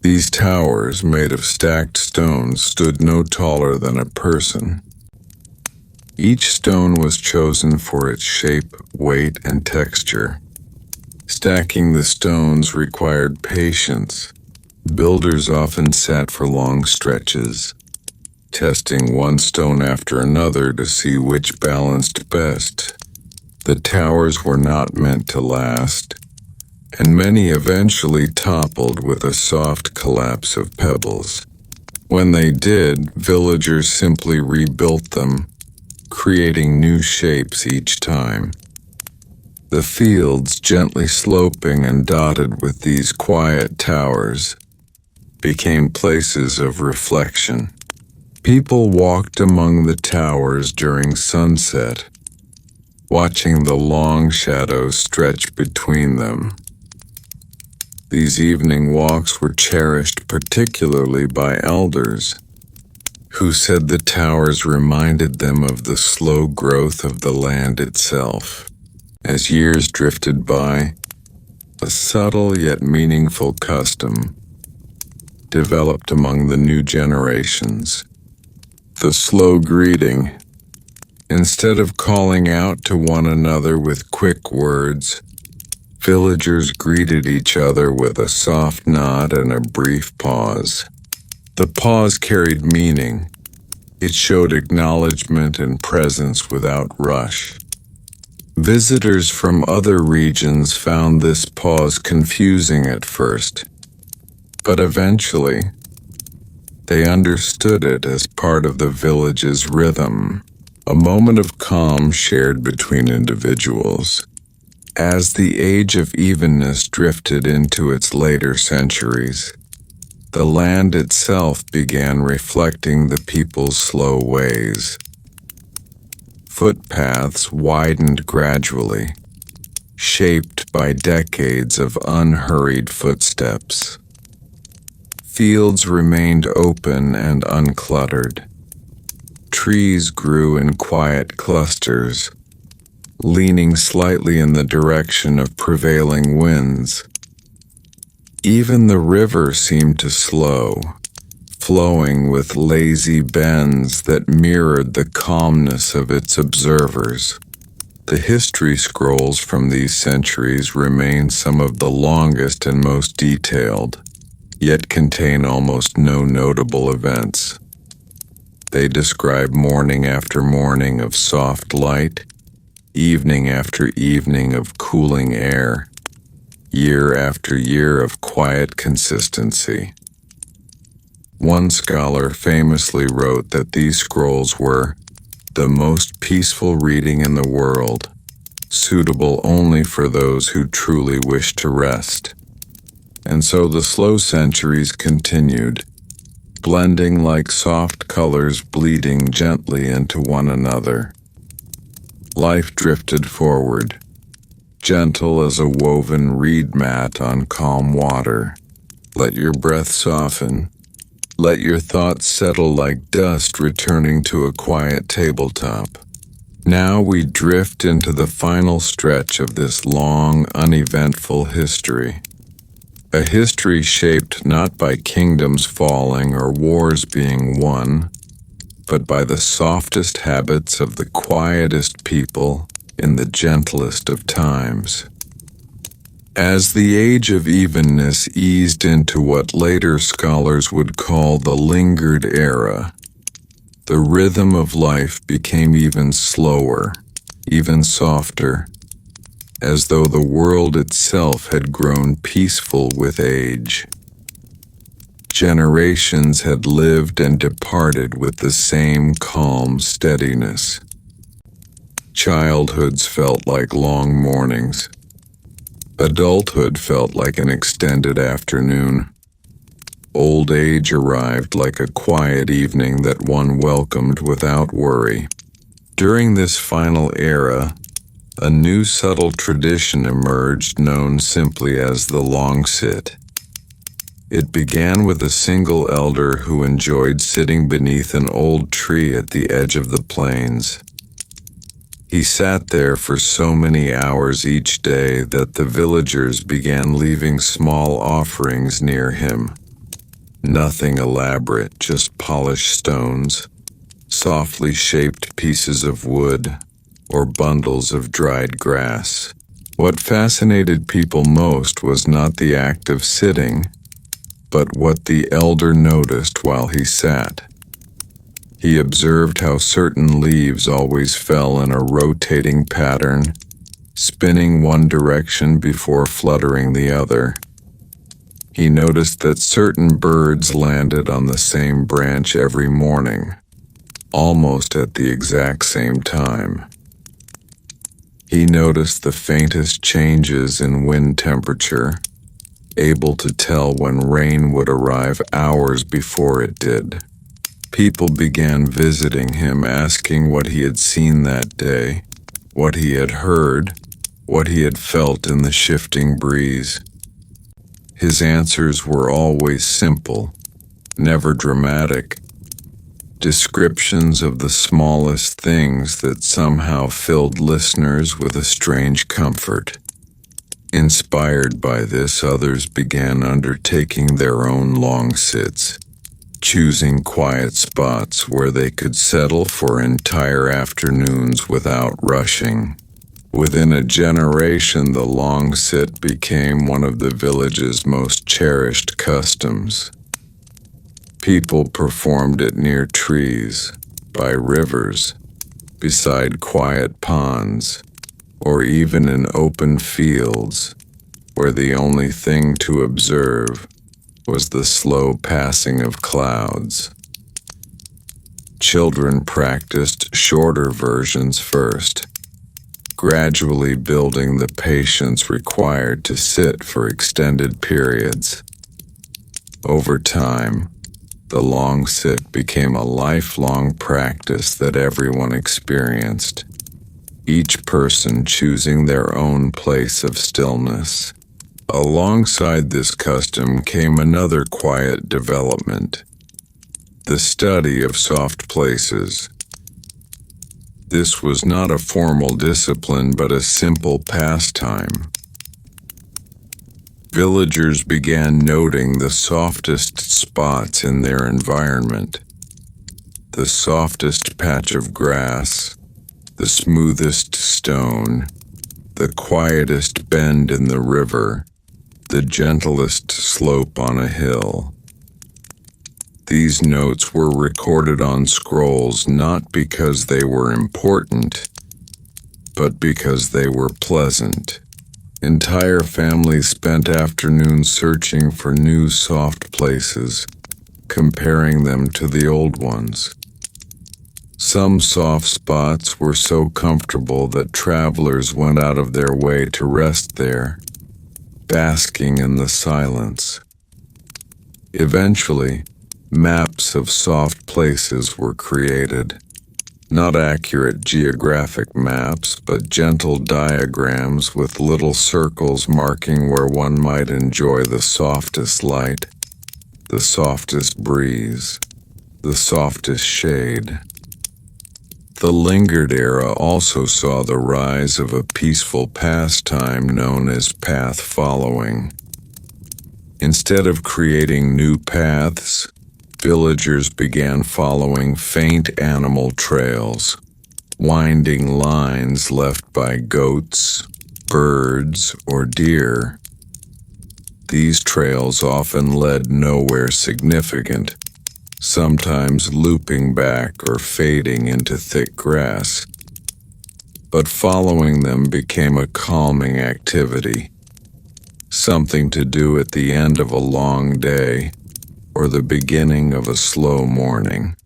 S1: These towers, made of stacked stones, stood no taller than a person. Each stone was chosen for its shape, weight, and texture. Stacking the stones required patience. Builders often sat for long stretches, testing one stone after another to see which balanced best. The towers were not meant to last, and many eventually toppled with a soft collapse of pebbles. When they did, villagers simply rebuilt them, creating new shapes each time. The fields, gently sloping and dotted with these quiet towers, became places of reflection. People walked among the towers during sunset, watching the long shadows stretch between them. These evening walks were cherished particularly by elders, who said the towers reminded them of the slow growth of the land itself. As years drifted by, a subtle yet meaningful custom developed among the new generations. The slow greeting. Instead of calling out to one another with quick words, villagers greeted each other with a soft nod and a brief pause. The pause carried meaning. It showed acknowledgement and presence without rush. Visitors from other regions found this pause confusing at first, but eventually, they understood it as part of the village's rhythm, a moment of calm shared between individuals. As the age of evenness drifted into its later centuries, the land itself began reflecting the people's slow ways. Footpaths widened gradually, shaped by decades of unhurried footsteps. Fields remained open and uncluttered. Trees grew in quiet clusters, leaning slightly in the direction of prevailing winds. Even the river seemed to slow, flowing with lazy bends that mirrored the calmness of its observers. The history scrolls from these centuries remain some of the longest and most detailed, yet contain almost no notable events. They describe morning after morning of soft light, evening after evening of cooling air, year after year of quiet consistency. One scholar famously wrote that these scrolls were the most peaceful reading in the world, suitable only for those who truly wish to rest. And so the slow centuries continued, blending like soft colors bleeding gently into one another. Life drifted forward, gentle as a woven reed mat on calm water. Let your breath soften. Let your thoughts settle like dust returning to a quiet tabletop. Now we drift into the final stretch of this long, uneventful history. A history shaped not by kingdoms falling or wars being won, but by the softest habits of the quietest people in the gentlest of times. As the age of evenness eased into what later scholars would call the lingered era, the rhythm of life became even slower, even softer, as though the world itself had grown peaceful with age. Generations had lived and departed with the same calm steadiness. Childhoods felt like long mornings. Adulthood felt like an extended afternoon. Old age arrived like a quiet evening that one welcomed without worry. During this final era, a new subtle tradition emerged known simply as the long sit. It began with a single elder who enjoyed sitting beneath an old tree at the edge of the plains. He sat there for so many hours each day that the villagers began leaving small offerings near him. Nothing elaborate, just polished stones, softly shaped pieces of wood, or bundles of dried grass. What fascinated people most was not the act of sitting, but what the elder noticed while he sat. He observed how certain leaves always fell in a rotating pattern, spinning one direction before fluttering the other. He noticed that certain birds landed on the same branch every morning, almost at the exact same time. He noticed the faintest changes in wind temperature, able to tell when rain would arrive hours before it did. People began visiting him, asking what he had seen that day, what he had heard, what he had felt in the shifting breeze. His answers were always simple, never dramatic, descriptions of the smallest things that somehow filled listeners with a strange comfort. Inspired by this, others began undertaking their own long sits, choosing quiet spots where they could settle for entire afternoons without rushing. Within a generation, the long sit became one of the village's most cherished customs. People performed it near trees, by rivers, beside quiet ponds, or even in open fields, where the only thing to observe was the slow passing of clouds. Children practiced shorter versions first, gradually building the patience required to sit for extended periods. Over time, the long sit became a lifelong practice that everyone experienced, each person choosing their own place of stillness. Alongside this custom came another quiet development: the study of soft places. This was not a formal discipline but a simple pastime. Villagers began noting the softest spots in their environment, the softest patch of grass, the smoothest stone, the quietest bend in the river, the gentlest slope on a hill. These notes were recorded on scrolls not because they were important, but because they were pleasant. Entire families spent afternoons searching for new soft places, comparing them to the old ones. Some soft spots were so comfortable that travelers went out of their way to rest there, basking in the silence. Eventually, maps of soft places were created. Not accurate geographic maps, but gentle diagrams with little circles marking where one might enjoy the softest light, the softest breeze, the softest shade. The lingered era also saw the rise of a peaceful pastime known as path following. Instead of creating new paths, villagers began following faint animal trails, winding lines left by goats, birds, or deer. These trails often led nowhere significant, sometimes looping back or fading into thick grass. But following them became a calming activity, something to do at the end of a long day or the beginning of a slow morning.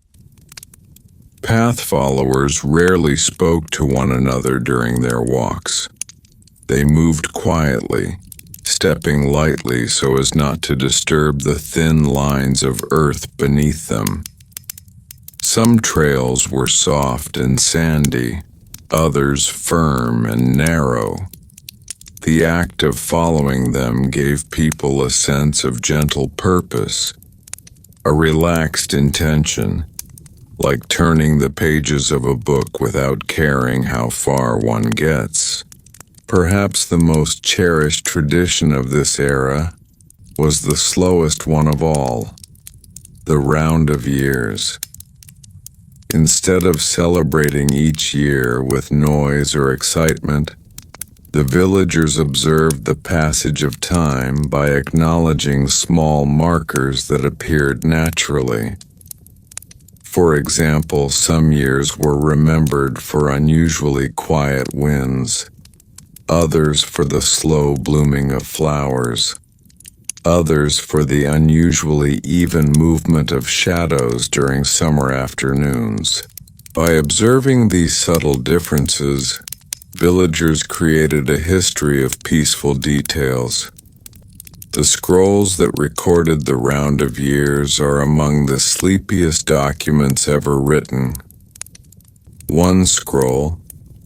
S1: Path followers rarely spoke to one another during their walks. They moved quietly, stepping lightly so as not to disturb the thin lines of earth beneath them. Some trails were soft and sandy, others firm and narrow. The act of following them gave people a sense of gentle purpose, a relaxed intention, like turning the pages of a book without caring how far one gets. Perhaps the most cherished tradition of this era was the slowest one of all, the round of years. Instead of celebrating each year with noise or excitement, the villagers observed the passage of time by acknowledging small markers that appeared naturally. For example, some years were remembered for unusually quiet winds, others for the slow blooming of flowers, others for the unusually even movement of shadows during summer afternoons. By observing these subtle differences, villagers created a history of peaceful details. The scrolls that recorded the round of years are among the sleepiest documents ever written. One scroll,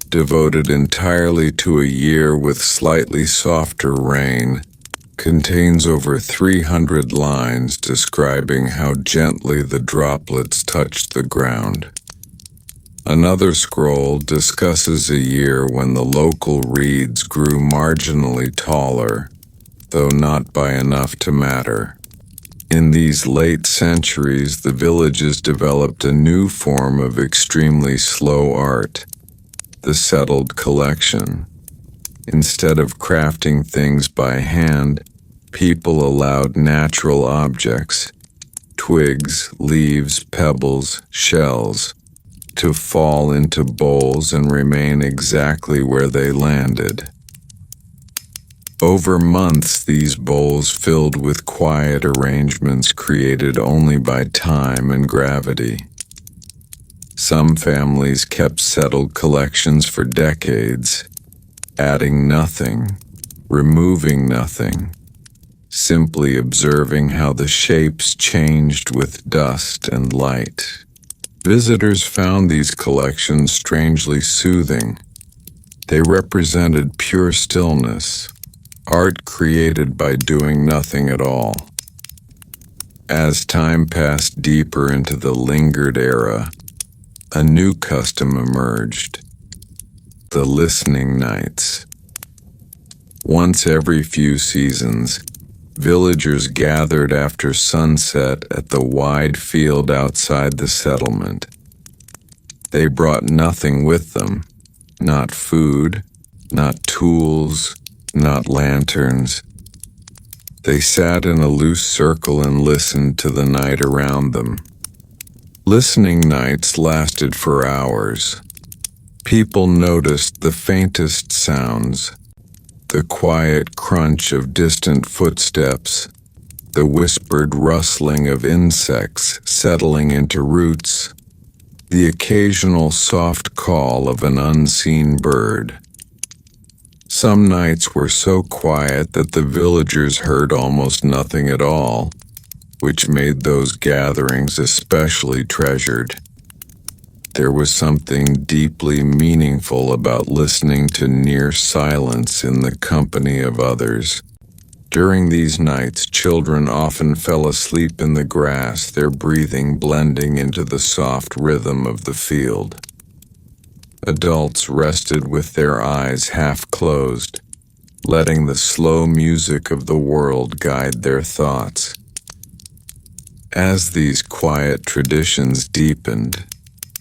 S1: devoted entirely to a year with slightly softer rain, contains over 300 lines describing how gently the droplets touched the ground. Another scroll discusses a year when the local reeds grew marginally taller, though not by enough to matter. In these late centuries, the villages developed a new form of extremely slow art, the settled collection. Instead of crafting things by hand, people allowed natural objects, twigs, leaves, pebbles, shells, to fall into bowls and remain exactly where they landed. Over months, these bowls filled with quiet arrangements created only by time and gravity. Some families kept settled collections for decades, adding nothing, removing nothing, simply observing how the shapes changed with dust and light. Visitors found these collections strangely soothing. They represented pure stillness, art created by doing nothing at all. As time passed deeper into the lingered era, a new custom emerged: the listening nights. Once every few seasons, villagers gathered after sunset at the wide field outside the settlement. They brought nothing with them, not food, not tools, not lanterns. They sat in a loose circle and listened to the night around them. Listening nights lasted for hours. People noticed the faintest sounds, the quiet crunch of distant footsteps, the whispered rustling of insects settling into roots, the occasional soft call of an unseen bird. Some nights were so quiet that the villagers heard almost nothing at all, which made those gatherings especially treasured. There was something deeply meaningful about listening to near silence in the company of others. During these nights, children often fell asleep in the grass, their breathing blending into the soft rhythm of the field. Adults rested with their eyes half closed, letting the slow music of the world guide their thoughts. As these quiet traditions deepened,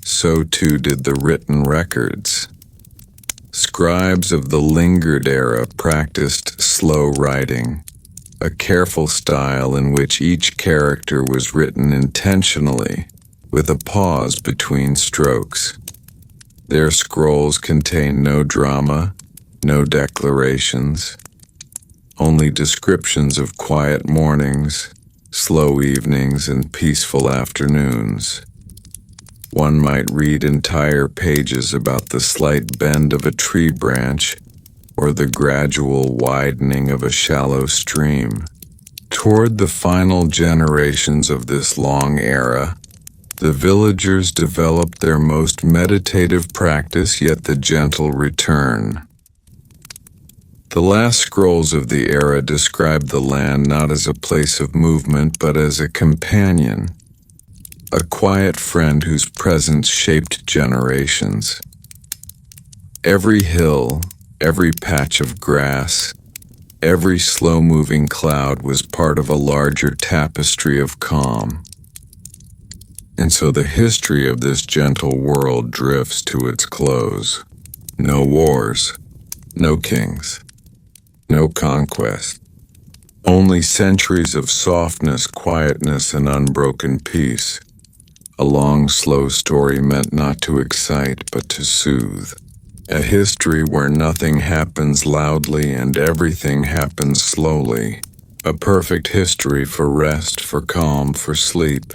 S1: so too did the written records. Scribes of the lingered era practiced slow writing, a careful style in which each character was written intentionally, with a pause between strokes. Their scrolls contain no drama, no declarations, only descriptions of quiet mornings, slow evenings, and peaceful afternoons. One might read entire pages about the slight bend of a tree branch or the gradual widening of a shallow stream. Toward the final generations of this long era, the villagers developed their most meditative practice, yet the gentle return. The last scrolls of the era describe the land not as a place of movement, but as a companion, a quiet friend whose presence shaped generations. Every hill, every patch of grass, every slow-moving cloud was part of a larger tapestry of calm. And so the history of this gentle world drifts to its close. No wars, no kings, no conquest. Only centuries of softness, quietness, and unbroken peace. A long, slow story meant not to excite, but to soothe. A history where nothing happens loudly and everything happens slowly. A perfect history for rest, for calm, for sleep.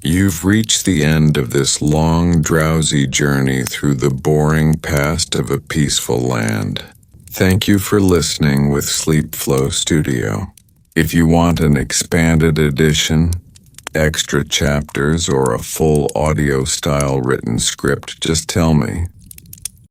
S1: You've reached the end of this long, drowsy journey through the boring past of a peaceful land. Thank you for listening with Sleep Flow Studio. If you want an expanded edition, extra chapters, or a full audio-style written script, just tell me.